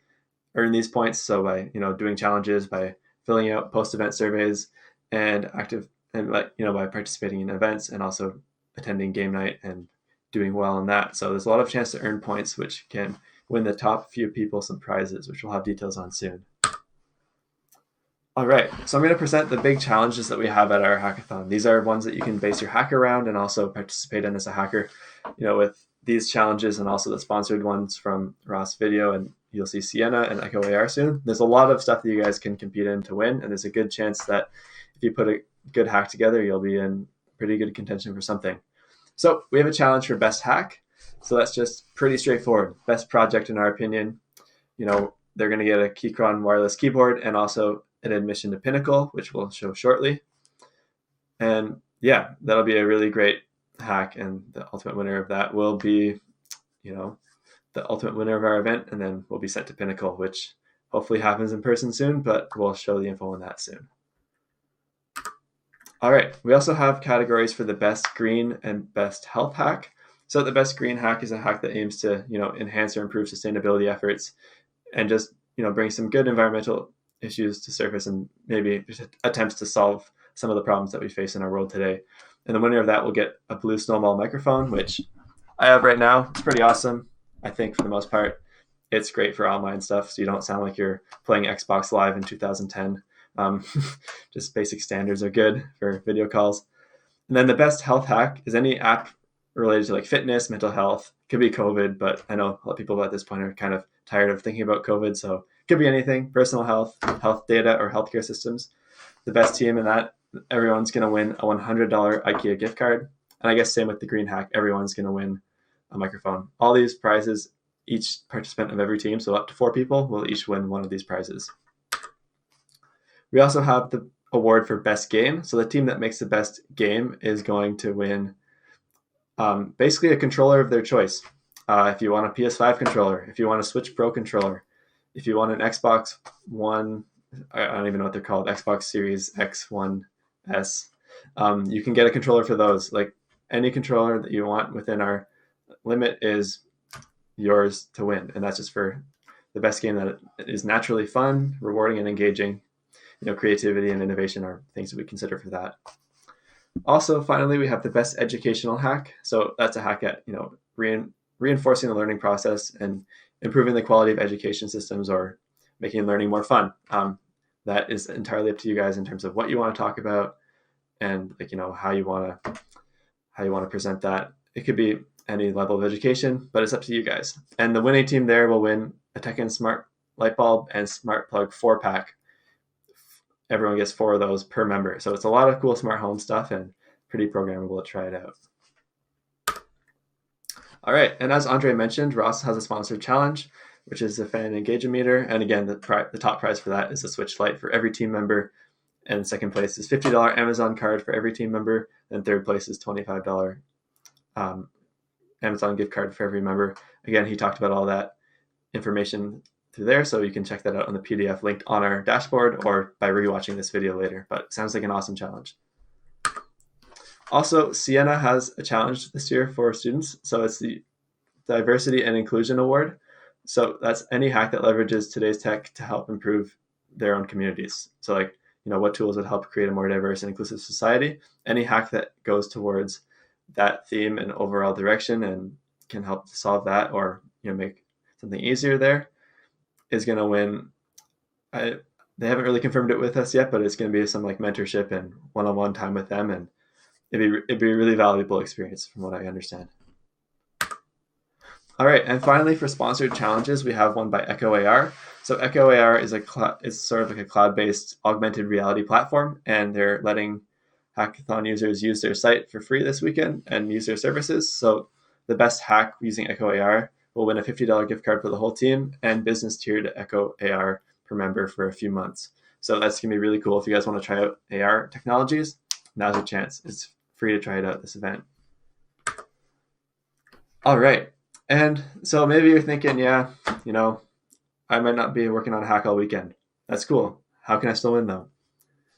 earn these points. So by, doing challenges, by filling out post-event surveys and by participating in events and also attending game night and doing well in that. So there's a lot of chance to earn points, which can win the top few people some prizes, which we'll have details on soon. All right, so I'm going to present the big challenges that we have at our hackathon. These are ones that you can base your hack around and also participate in as a hacker, with these challenges and also the sponsored ones from Ross Video, and you'll see Sienna and Echo AR soon. There's a lot of stuff that you guys can compete in to win, and there's a good chance that if you put a good hack together, you'll be in pretty good contention for something. So we have a challenge for best hack. So that's just pretty straightforward. Best project in our opinion. They're going to get a Keychron wireless keyboard and also an admission to Pinnacle, which we'll show shortly. And yeah, that'll be a really great hack, and the ultimate winner of that will be, the ultimate winner of our event, and then we'll be sent to Pinnacle, which hopefully happens in person soon, but we'll show the info on that soon. All right, we also have categories for the best green and best health hack. So the best green hack is a hack that aims to, enhance or improve sustainability efforts and just, bring some good environmental issues to surface and maybe attempts to solve some of the problems that we face in our world today. And the winner of that will get a blue snowball microphone, which I have right now. It's pretty awesome, I think, for the most part. It's great for online stuff, so you don't sound like you're playing Xbox Live in 2010. Um, just basic standards are good for video calls. And then the best health hack is any app related to like fitness, mental health. Could be COVID, but I know a lot of people at this point are kind of tired of thinking about COVID, so it could be anything: personal health, health data, or healthcare systems. The best team in that, everyone's going to win a $100 IKEA gift card. And I guess same with the green hack, everyone's going to win a microphone. All these prizes, each participant of every team, so up to 4 people, will each win one of these prizes. We also have the award for best game. So the team that makes the best game is going to win basically a controller of their choice. If you want a PS5 controller, if you want a Switch Pro controller, if you want an Xbox One, I don't even know what they're called, Xbox Series X1S, you can get a controller for those. Like any controller that you want within our limit is yours to win. And that's just for the best game that is naturally fun, rewarding, and engaging. Creativity and innovation are things that we consider for that. Also, finally, we have the best educational hack. So that's a hack at reinforcing the learning process and improving the quality of education systems or making learning more fun. That is entirely up to you guys in terms of what you want to talk about and how you want to present that. It could be any level of education, but it's up to you guys. And the winning team there will win a Tekken Smart Light Bulb and Smart Plug 4-pack. Everyone gets 4 of those per member. So it's a lot of cool smart home stuff and pretty programmable to try it out. All right, and as Andre mentioned, Ross has a sponsored challenge, which is a fan engagement meter. And again, the top prize for that is a Switch Lite for every team member. And second place is $50 Amazon card for every team member. And third place is $25 Amazon gift card for every member. Again, he talked about all that information through there, so you can check that out on the PDF linked on our dashboard or by rewatching this video later. But it sounds like an awesome challenge. Also, Sienna has a challenge this year for students. So it's the Diversity and Inclusion Award. So that's any hack that leverages today's tech to help improve their own communities. So what tools would help create a more diverse and inclusive society? Any hack that goes towards that theme and overall direction and can help solve that or make something easier there is going to win. They haven't really confirmed it with us yet, but it's going to be some mentorship and one-on-one time with them, and it'd be a really valuable experience from what I understand. All right, and finally for sponsored challenges, we have one by Echo AR. So Echo AR is sort of like a cloud-based augmented reality platform, and they're letting hackathon users use their site for free this weekend and use their services. So the best hack using Echo AR will win a $50 gift card for the whole team and business tiered Echo AR per member for a few months. So that's going to be really cool. If you guys want to try out AR technologies, now's your chance. It's free to try it out at this event. All right. And so maybe you're thinking, I might not be working on a hack all weekend. That's cool. How can I still win though?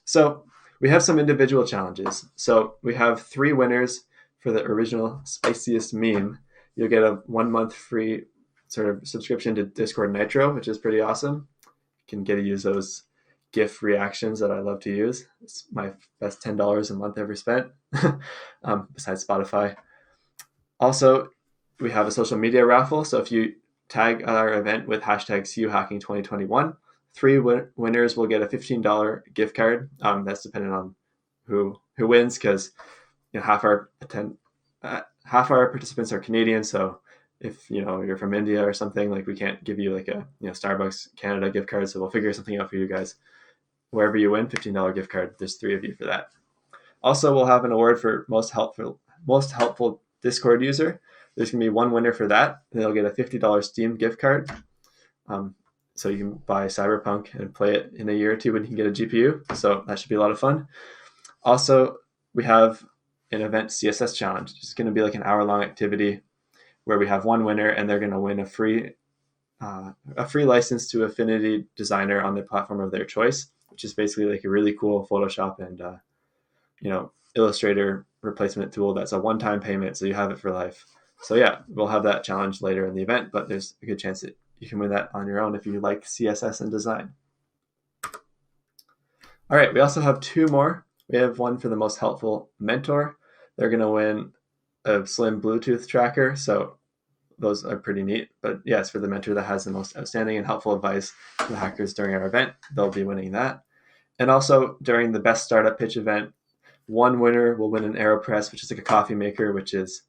So we have some individual challenges. So we have 3 winners for the original spiciest meme. You'll get a 1 month free sort of subscription to Discord Nitro, which is pretty awesome. You can get to use those GIF reactions that I love to use. It's my best $10 a month ever spent, besides Spotify. Also, we have a social media raffle. So if you tag our event with hashtag cuHacking 2021, 3 winners will get a $15 gift card. That's dependent on who wins, because half our participants are Canadian. So if you're from India or something, we can't give you a Starbucks Canada gift card. So we'll figure something out for you guys. Wherever you win, $15 gift card. There's 3 of you for that. Also, we'll have an award for most helpful Discord user. There's going to be 1 winner for that. They'll get a $50 Steam gift card. So you can buy Cyberpunk and play it in a year or 2 when you can get a GPU. So that should be a lot of fun. Also, we have an event CSS challenge. It's going to be an hour-long activity where we have 1 winner, and they're going to win a free license to Affinity Designer on the platform of their choice, which is basically a really cool Photoshop and Illustrator replacement tool that's a one-time payment, so you have it for life. So yeah, we'll have that challenge later in the event, but there's a good chance that you can win that on your own if you like CSS and design. All right, we also have 2 more. We have one for the most helpful mentor. They're going to win a slim Bluetooth tracker. So those are pretty neat. But yes, for the mentor that has the most outstanding and helpful advice to the hackers during our event, they'll be winning that. And also during the best startup pitch event, one winner will win an AeroPress, which is like a coffee maker, which is,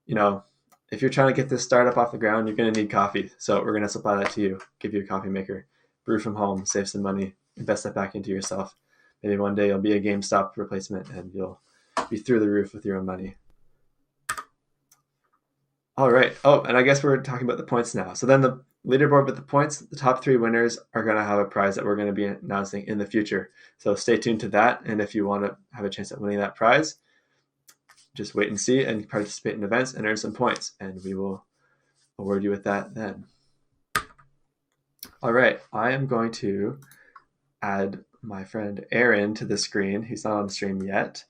if you're trying to get this startup off the ground, you're going to need coffee. So we're going to supply that to you, give you a coffee maker, brew from home, save some money, invest that back into yourself. Maybe one day you'll be a GameStop replacement and you'll be through the roof with your own money. All right. Oh, and I guess we're talking about the points now. So then the leaderboard with the points, the top 3 winners are going to have a prize that we're going to be announcing in the future. So stay tuned to that. And if you want to have a chance at winning that prize, just wait and see and participate in events and earn some points. And we will award you with that then. All right. I am going to add my friend Aaron to the screen. He's not on the stream yet,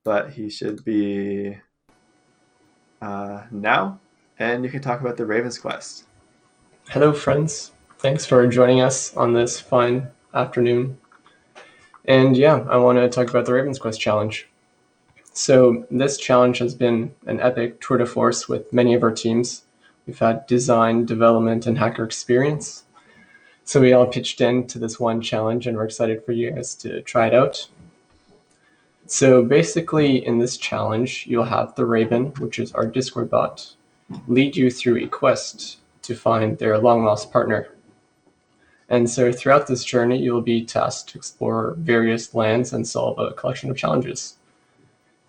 but he should be now. And you can talk about the Raven's Quest. Hello, friends. Thanks for joining us on this fine afternoon. And yeah, I want to talk about the Raven's Quest challenge. So this challenge has been an epic tour de force with many of our teams. We've had design, development, and hacker experience. So we all pitched in to this one challenge, and we're excited for you guys to try it out. So basically, in this challenge, you'll have the Raven, which is our Discord bot, lead you through a quest to find their long-lost partner. And so throughout this journey, you'll be tasked to explore various lands and solve a collection of challenges.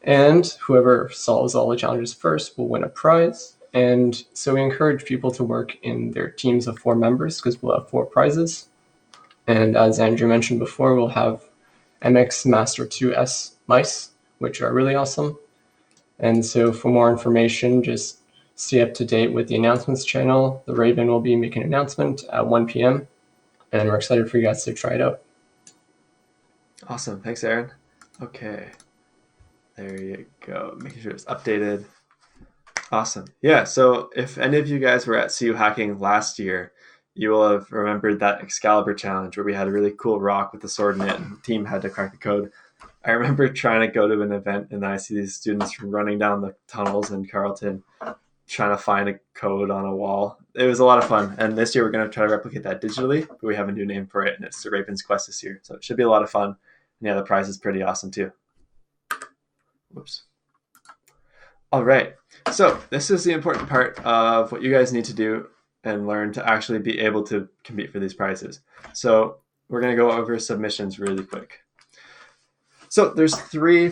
And whoever solves all the challenges first will win a prize. And so we encourage people to work in their teams of 4 members because we'll have 4 prizes. And as Andrew mentioned before, we'll have MX Master 2S mice, which are really awesome. And so for more information, just stay up to date with the announcements channel. The Raven will be making an announcement at 1 p.m. And we're excited for you guys to try it out. Awesome. Thanks, Aaron. Okay. There you go. Making sure it's updated. Awesome. Yeah, so if any of you guys were at cuHacking last year, you will have remembered that Excalibur challenge where we had a really cool rock with the sword in it and the team had to crack the code. I remember trying to go to an event and I see these students running down the tunnels in Carleton trying to find a code on a wall. It was a lot of fun. And this year we're going to try to replicate that digitally, but we have a new name for it and it's the Raven's Quest this year. So it should be a lot of fun. And yeah, the prize is pretty awesome too. Whoops. All right. So this is the important part of what you guys need to do and learn to actually be able to compete for these prizes. So we're going to go over submissions really quick. So there's 3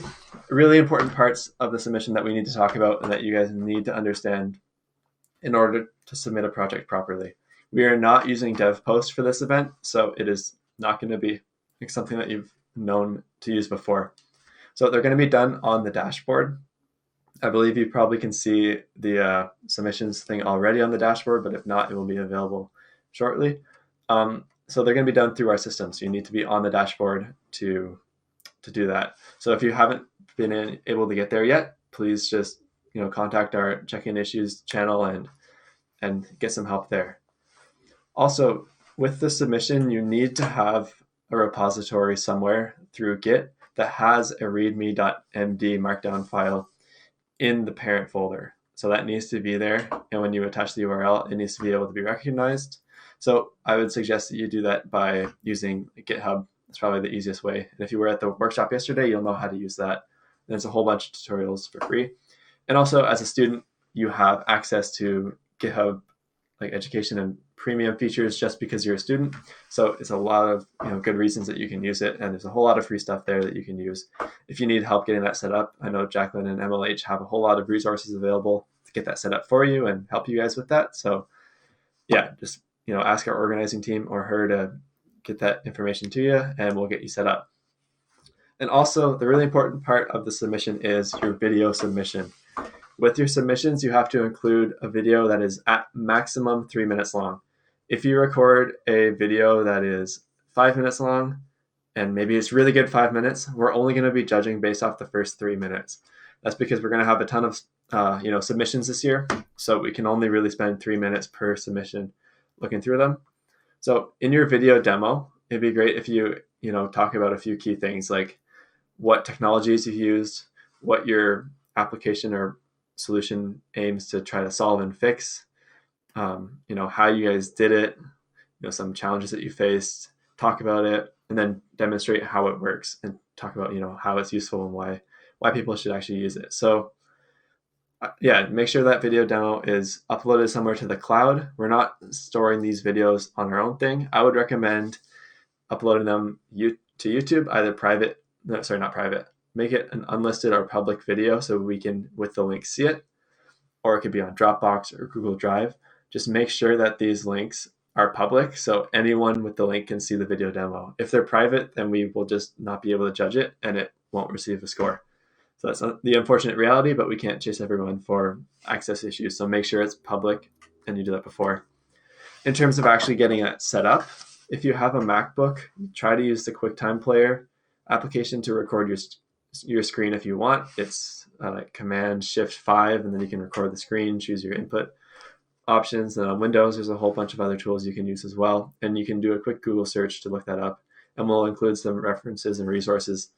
really important parts of the submission that we need to talk about and that you guys need to understand in order to submit a project properly. We are not using DevPost for this event, so it is not going to be something that you've known to use before. So they're going to be done on the dashboard. I believe you probably can see the submissions thing already on the dashboard, but if not, it will be available shortly. So they're going to be done through our system. So you need to be on the dashboard to do that. So if you haven't been able to get there yet, please just contact our check-in issues channel and get some help there. Also, with the submission, you need to have a repository somewhere through Git that has a readme.md markdown file in the parent folder. So that needs to be there. And when you attach the URL, it needs to be able to be recognized. So I would suggest that you do that by using GitHub. It's probably the easiest way. And if you were at the workshop yesterday, you'll know how to use that. There's a whole bunch of tutorials for free. And also as a student, you have access to GitHub like education and premium features just because you're a student. So it's a lot of good reasons that you can use it. And there's a whole lot of free stuff there that you can use. If you need help getting that set up, I know Jacqueline and MLH have a whole lot of resources available to get that set up for you and help you guys with that. So yeah, just ask our organizing team or her to get that information to you and we'll get you set up. And also the really important part of the submission is your video submission. With your submissions, you have to include a video that is at maximum 3 minutes long. If you record a video that is 5 minutes long, and maybe it's really good 5 minutes, we're only going to be judging based off the first 3 minutes. That's because we're going to have a ton of submissions this year, so we can only really spend 3 minutes per submission looking through them. So in your video demo, it'd be great if you talk about a few key things like what technologies you've used, what your application or solution aims to try to solve and fix, how you guys did it, some challenges that you faced, talk about it, and then demonstrate how it works and talk about, how it's useful and why people should actually use it. So yeah, make sure that video demo is uploaded somewhere to the cloud. We're not storing these videos on our own thing. I would recommend uploading them to YouTube, either private, no, sorry, not private, make it an unlisted or public video so we can, with the link, see it, or it could be on Dropbox or Google Drive. Just make sure that these links are public so anyone with the link can see the video demo. If they're private, then we will just not be able to judge it and it won't receive a score. So that's the unfortunate reality, but we can't chase everyone for access issues. So make sure it's public and you do that before. In terms of actually getting it set up, if you have a MacBook, try to use the QuickTime Player application to record your screen if you want. It's like Command-Shift-5, and then you can record the screen, choose your input options. And on Windows, there's a whole bunch of other tools you can use as well. And you can do a quick Google search to look that up. And we'll include some references and resources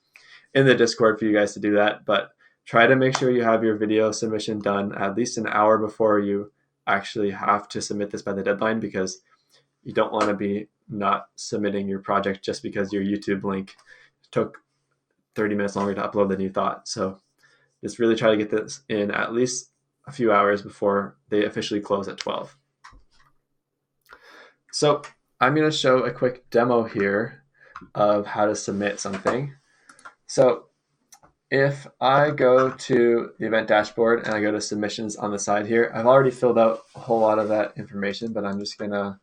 in the Discord for you guys to do that. But try to make sure you have your video submission done at least an hour before you actually have to submit this by the deadline, because you don't want to be not submitting your project just because your YouTube link took 30 minutes longer to upload than you thought. So just really try to get this in at least a few hours before they officially close at 12. So I'm going to show a quick demo here of how to submit something. So if I go to the event dashboard and I go to submissions on the side here, I've already filled out a whole lot of that information, but I'm just gonna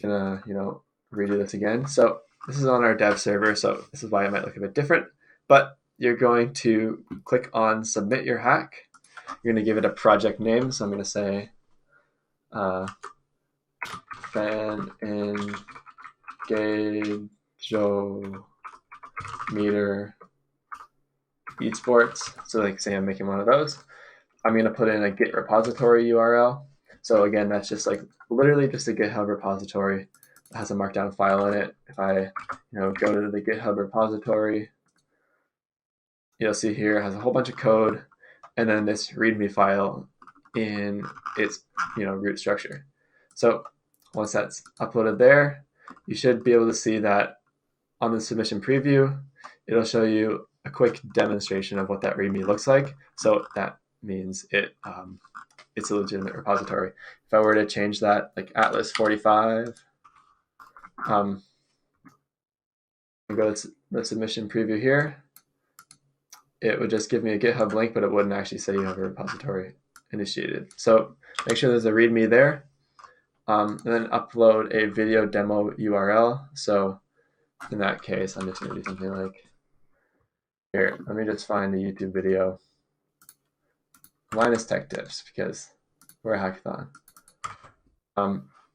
redo this again. So this is on our dev server, so this is why it might look a bit different, but you're going to click on submit your hack. You're going to give it a project name. So I'm going to say fan meter esports. So like say I'm making one of those. I'm going to put in a Git repository URL. So again, that's just like literally just a GitHub repository that has a markdown file in it. If I go to the GitHub repository, you'll see here it has a whole bunch of code and then this README file in its root structure. So once that's uploaded there, you should be able to see that on the submission preview, it'll show you a quick demonstration of what that README looks like. So that means it's a legitimate repository. If I were to change that, like Atlas 45, go to the submission preview here, it would just give me a GitHub link, but it wouldn't actually say you have a repository initiated. So make sure there's a README there, and then upload a video demo URL. So in that case, I'm just going to do something like, here, let me just find the YouTube video. Mine is tech tips because we're a hackathon.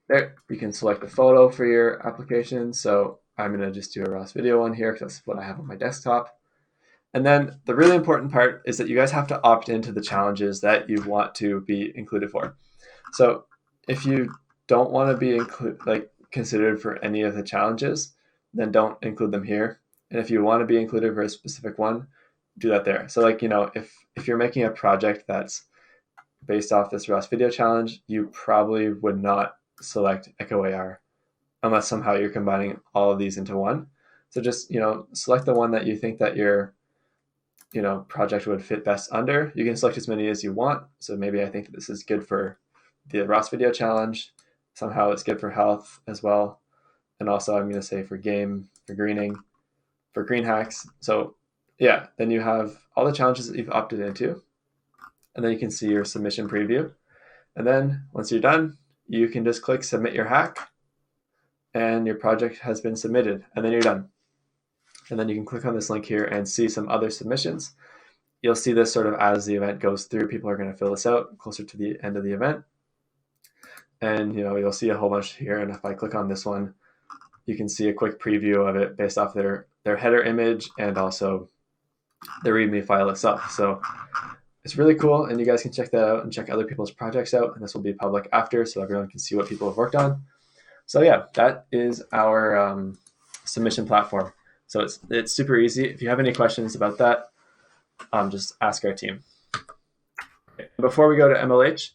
There, you can select a photo for your application. So I'm going to just do a ROS video one here because that's what I have on my desktop. And then the really important part is that you guys have to opt into the challenges that you want to be included for. So if you don't want to be considered for any of the challenges, then don't include them here. And if you want to be included for a specific one, do that there. So if you're making a project that's based off this ROS video challenge, you probably would not select Echo AR unless somehow you're combining all of these into one. So just select the one that you think that your project would fit best under. You can select as many as you want. So maybe I think this is good for the ROS video challenge. Somehow it's good for health as well. And also I'm going to say for game, for greening, for green hacks. So yeah, then you have all the challenges that you've opted into. And then you can see your submission preview. And then once you're done, you can just click submit your hack and your project has been submitted, and then you're done. And then you can click on this link here and see some other submissions. You'll see this sort of as the event goes through. People are going to fill this out closer to the end of the event. And you'll see a whole bunch here. And if I click on this one, you can see a quick preview of it based off their header image and also the README file itself. So it's really cool, and you guys can check that out and check other people's projects out. And this will be public after, so everyone can see what people have worked on. So yeah, that is our submission platform. So it's super easy. If you have any questions about that, just ask our team. Okay. Before we go to MLH,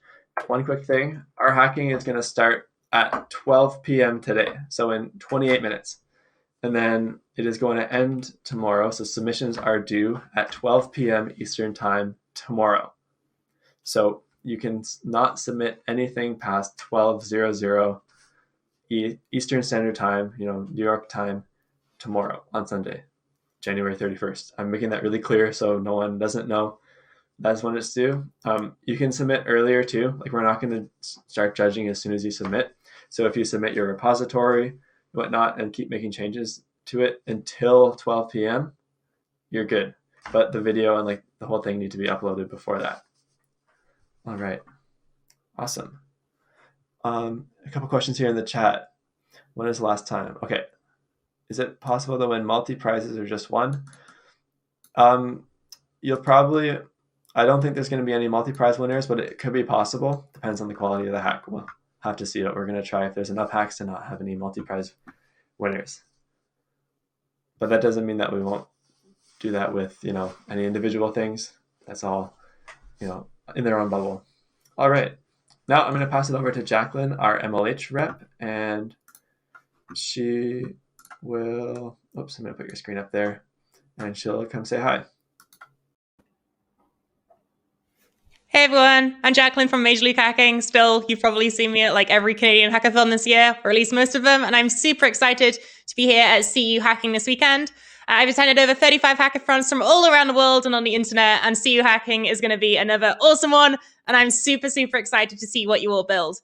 one quick thing. Our hacking is going to start at 12 p.m. today, so in 28 minutes. And then it is going to end tomorrow. So submissions are due at 12 p.m. Eastern time tomorrow. So you can not submit anything past 12:00 Eastern Standard Time, New York time, tomorrow on Sunday, January 31st. I'm making that really clear so no one doesn't know that's when it's due. You can submit earlier too. Like, we're not going to start judging as soon as you submit. So if you submit your repository, whatnot, and keep making changes to it until 12 p.m., you're good. But the video and the whole thing need to be uploaded before that. All right. Awesome. A couple questions here in the chat. When is the last time? Okay. Is it possible to win multi-prizes or just one? You'll probably... I don't think there's going to be any multi-prize winners, but it could be possible. Depends on the quality of the hack. We'll have to see what we're going to try if there's enough hacks to not have any multi-prize winners. But that doesn't mean that we won't do that with, any individual things. That's all, in their own bubble. All right. Now I'm going to pass it over to Jacqueline, our MLH rep, and she will... Oops, I'm going to put your screen up there, and she'll come say hi. Hey everyone, I'm Jacqueline from Major League Hacking. Still, you've probably seen me at every Canadian hackathon this year, or at least most of them, and I'm super excited to be here at cuHacking this weekend. I've attended over 35 hackathons from all around the world and on the internet, and cuHacking is going to be another awesome one, and I'm super, super excited to see what you all build.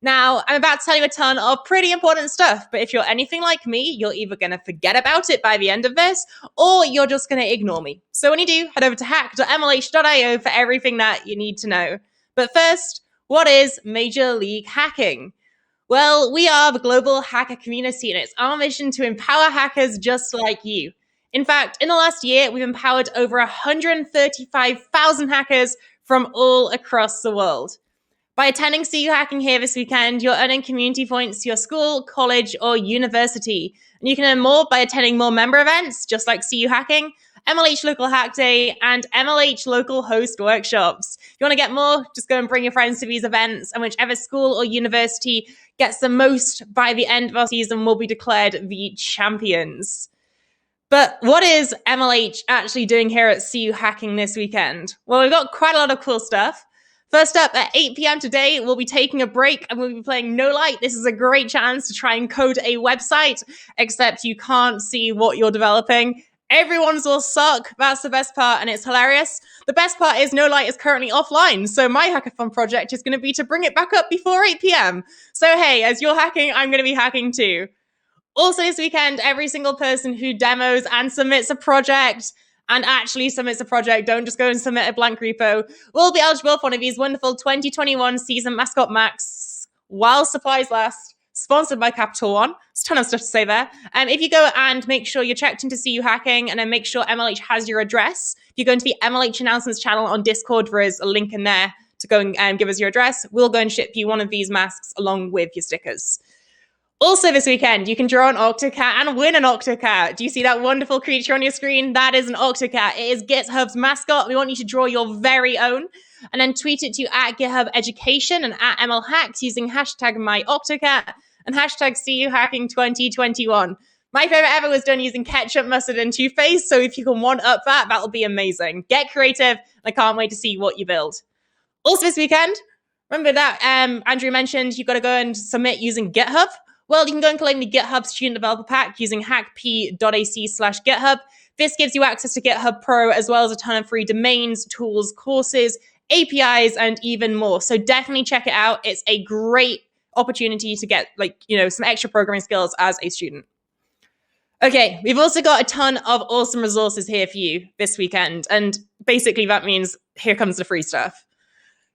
Now, I'm about to tell you a ton of pretty important stuff, but if you're anything like me, you're either going to forget about it by the end of this, or you're just going to ignore me. So when you do, head over to hack.mlh.io for everything that you need to know. But first, what is Major League Hacking? Well, we are the global hacker community, and it's our mission to empower hackers just like you. In fact, in the last year, we've empowered over 135,000 hackers from all across the world. By attending cuHacking here this weekend, you're earning community points to your school, college, or university. And you can earn more by attending more member events, just like cuHacking, MLH Local Hack Day, and MLH Local Host Workshops. If you want to get more, just go and bring your friends to these events, and whichever school or university gets the most by the end of our season will be declared the champions. But what is MLH actually doing here at cuHacking this weekend? Well, we've got quite a lot of cool stuff. First up, at 8 p.m. today, we'll be taking a break and we'll be playing No Light. This is a great chance to try and code a website, except you can't see what you're developing. Everyone's will suck. That's the best part, and it's hilarious. The best part is No Light is currently offline, so my hackathon project is going to be to bring it back up before 8 p.m. So hey, as you're hacking, I'm going to be hacking too. Also this weekend, every single person who demos and submits a project and actually submits a project, don't just go and submit a blank repo, will be eligible for one of these wonderful 2021 season mascot masks while supplies last, sponsored by Capital One. There's a ton of stuff to say there. If you go and make sure you're checked into cuHacking and then make sure MLH has your address, if you go into the MLH announcements channel on Discord, there is a link in there to go and give us your address. We'll go and ship you one of these masks along with your stickers. Also this weekend, you can draw an Octocat and win an Octocat. Do you see that wonderful creature on your screen? That is an Octocat. It is GitHub's mascot. We want you to draw your very own and then tweet it to @GitHub Education and @MLHacks using hashtag MyOctocat and hashtag cuHacking2021. My favorite ever was done using ketchup, mustard, and toothpaste. So if you can one-up that, that'll be amazing. Get creative. I can't wait to see what you build. Also this weekend, remember that Andrew mentioned you've got to go and submit using GitHub. Well, you can go and claim the GitHub Student Developer Pack using hackp.ac/GitHub. This gives you access to GitHub Pro, as well as a ton of free domains, tools, courses, APIs, and even more. So definitely check it out. It's a great opportunity to get some extra programming skills as a student. Okay, we've also got a ton of awesome resources here for you this weekend. And basically that means here comes the free stuff.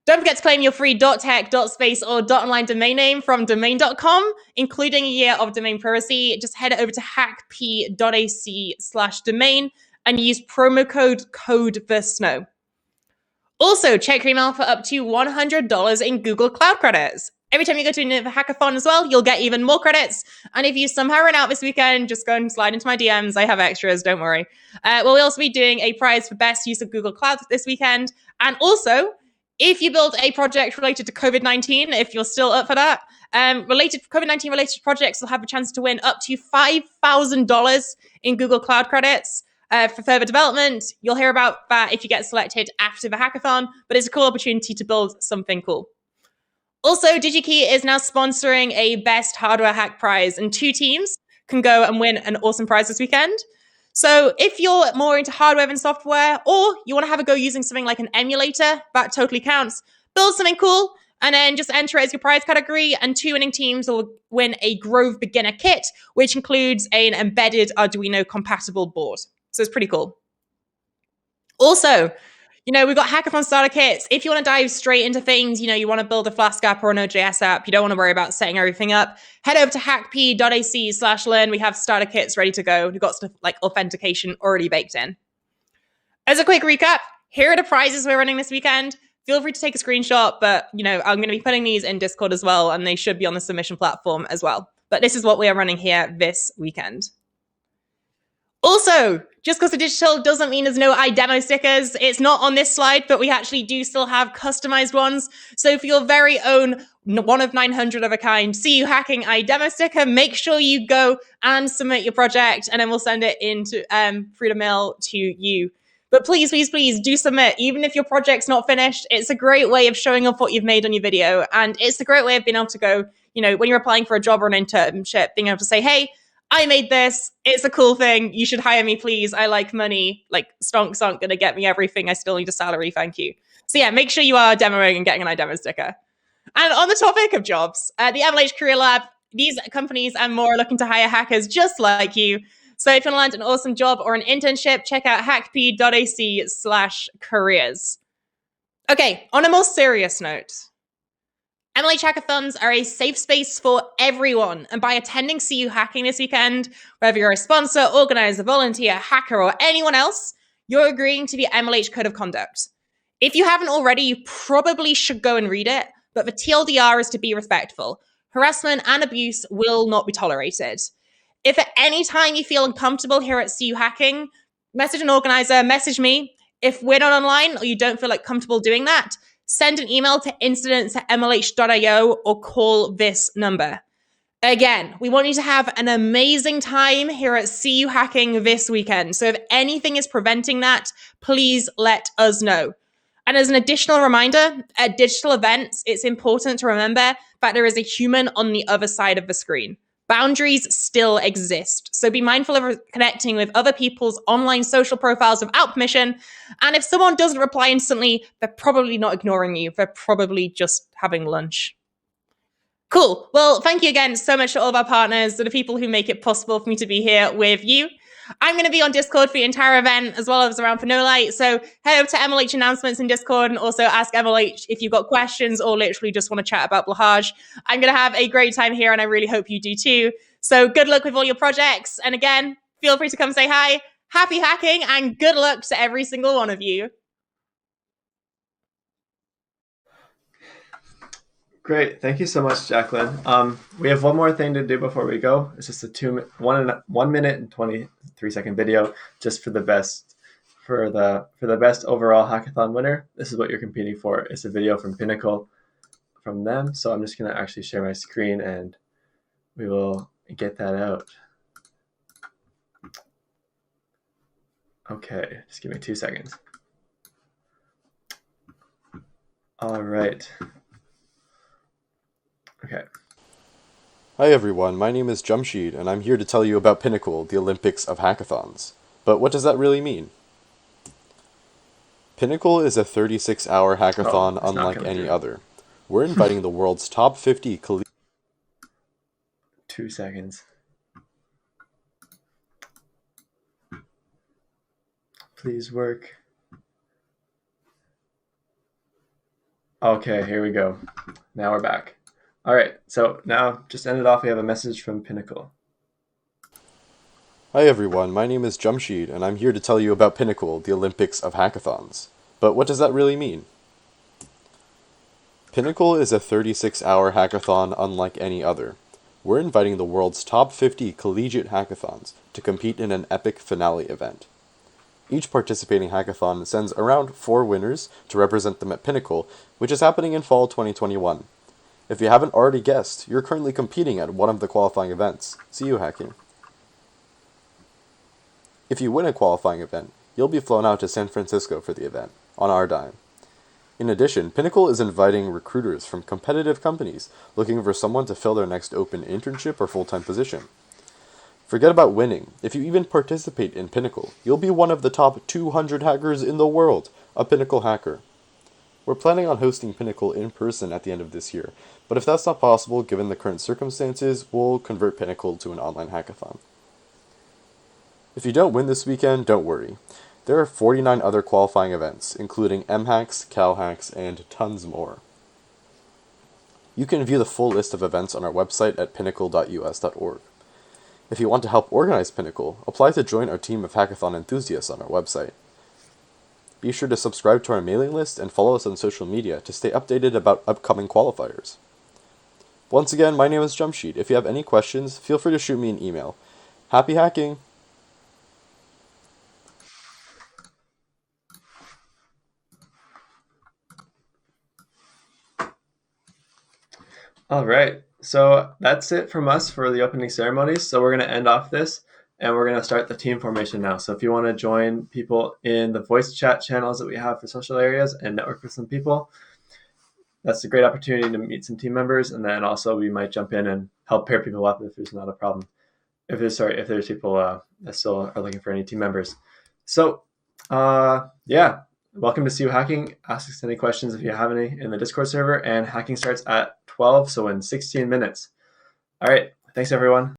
Don't forget to claim your free .tech, .space, or .online domain name from domain.com, including a year of domain privacy. Just head over to hackp.ac/domain and use promo code CODETHESNOW. Also, check your email for up to $100 in Google Cloud credits. Every time you go to another hackathon as well, you'll get even more credits. And if you somehow run out this weekend, just go and slide into my DMs. I have extras, don't worry. We'll also be doing a prize for best use of Google Cloud this weekend. And also, if you build a project related to COVID-19, if you're still up for that, COVID-19 related projects will have a chance to win up to $5,000 in Google Cloud credits for further development. You'll hear about that if you get selected after the hackathon, but it's a cool opportunity to build something cool. Also, DigiKey is now sponsoring a best hardware hack prize, and 2 teams can go and win an awesome prize this weekend. So if you're more into hardware than software, or you want to have a go using something like an emulator, that totally counts. Build something cool, and then just enter it as your prize category, and 2 winning teams will win a Grove Beginner Kit, which includes an embedded Arduino compatible board. So it's pretty cool. Also, we've got hackathon starter kits. If you want to dive straight into things, you want to build a Flask app or a Node.js app, you don't want to worry about setting everything up, head over to hackp.ac/learn. We have starter kits ready to go. We've got stuff like authentication already baked in. As a quick recap, here are the prizes we're running this weekend. Feel free to take a screenshot, but, I'm going to be putting these in Discord as well, and they should be on the submission platform as well. But this is what we are running here this weekend. Also, just because the digital doesn't mean there's no iDemo stickers. It's not on this slide, but we actually do still have customized ones. So for your very own 1 of 900 of a kind cuHacking iDemo sticker, make sure you go and submit your project, and then we'll send it into through the mail to you. But please, please, please do submit. Even if your project's not finished, it's a great way of showing off what you've made on your video. And it's a great way of being able to go, when you're applying for a job or an internship, being able to say, hey, I made this. It's a cool thing. You should hire me, please. I like money. Like, stonks aren't going to get me everything. I still need a salary. Thank you. So yeah, make sure you are demoing and getting an iDemo sticker. And on the topic of jobs, the MLH Career Lab, these companies and more are looking to hire hackers just like you. So if you want to land an awesome job or an internship, check out hackp.ac/careers. Okay, on a more serious note, MLH hackathons are a safe space for everyone. And by attending cuHacking this weekend, whether you're a sponsor, organizer, volunteer, hacker, or anyone else, you're agreeing to the MLH Code of Conduct. If you haven't already, you probably should go and read it, but the TLDR is to be respectful. Harassment and abuse will not be tolerated. If at any time you feel uncomfortable here at cuHacking, message an organizer, message me. If we're not online or you don't feel like comfortable doing that, send an email to incidents@mlh.io or call this number. Again, we want you to have an amazing time here at cuHacking this weekend. So if anything is preventing that, please let us know. And as an additional reminder, at digital events, it's important to remember that there is a human on the other side of the screen. Boundaries still exist. So be mindful of connecting with other people's online social profiles without permission. And if someone doesn't reply instantly, they're probably not ignoring you. They're probably just having lunch. Cool. Well, thank you again so much to all of our partners, to the people who make it possible for me to be here with you. I'm going to be on Discord for the entire event, as well as around for No Light. So head over to MLH announcements in Discord and also ask MLH if you've got questions or literally just want to chat about Blahaj. I'm going to have a great time here, and I really hope you do too. So good luck with all your projects. And again, feel free to come say hi. Happy hacking, and good luck to every single one of you. Great. Thank you so much, Jacqueline. We have one more thing to do before we go. It's just a 1 minute and 23-second video just for the best overall hackathon winner. This is what you're competing for. It's a video from Pinnacle from them. So I'm just going to actually share my screen and we will get that out. Okay, just give me 2 seconds. All right. Okay. Hi everyone, my name is Jumsheed, and I'm here to tell you about Pinnacle, the Olympics of hackathons. But what does that really mean? Pinnacle is a 36-hour hackathon unlike any other. We're inviting the world's top 50 2 seconds. Please work. Okay, here we go. Now we're back. All right, so now just end it off. We have a message from Pinnacle. Hi everyone, my name is Jumsheed, and I'm here to tell you about Pinnacle, the Olympics of hackathons. But what does that really mean? Pinnacle is a 36-hour hackathon unlike any other. We're inviting the world's top 50 collegiate hackathons to compete in an epic finale event. Each participating hackathon sends around 4 winners to represent them at Pinnacle, which is happening in fall 2021. If you haven't already guessed, you're currently competing at one of the qualifying events, cuHacking. If you win a qualifying event, you'll be flown out to San Francisco for the event, on our dime. In addition, Pinnacle is inviting recruiters from competitive companies looking for someone to fill their next open internship or full-time position. Forget about winning. If you even participate in Pinnacle, you'll be one of the top 200 hackers in the world, a Pinnacle hacker. We're planning on hosting Pinnacle in person at the end of this year, but if that's not possible given the current circumstances, we'll convert Pinnacle to an online hackathon. If you don't win this weekend, don't worry. There are 49 other qualifying events, including MHacks, CalHacks, and tons more. You can view the full list of events on our website at pinnacle.us.org. If you want to help organize Pinnacle, apply to join our team of hackathon enthusiasts on our website. Be sure to subscribe to our mailing list and follow us on social media to stay updated about upcoming qualifiers. Once again, my name is Jumpsheet. If you have any questions, feel free to shoot me an email. Happy hacking! All right, so that's it from us for the opening ceremonies. So we're going to end off this, and we're going to start the team formation now. So if you want to join people in the voice chat channels that we have for social areas and network with some people, that's a great opportunity to meet some team members. And then also we might jump in and help pair people up if there's not a problem. If there's people that still are looking for any team members. So yeah, welcome to cuHacking. Ask us any questions if you have any in the Discord server, and hacking starts at 12, so in 16 minutes. All right, thanks everyone.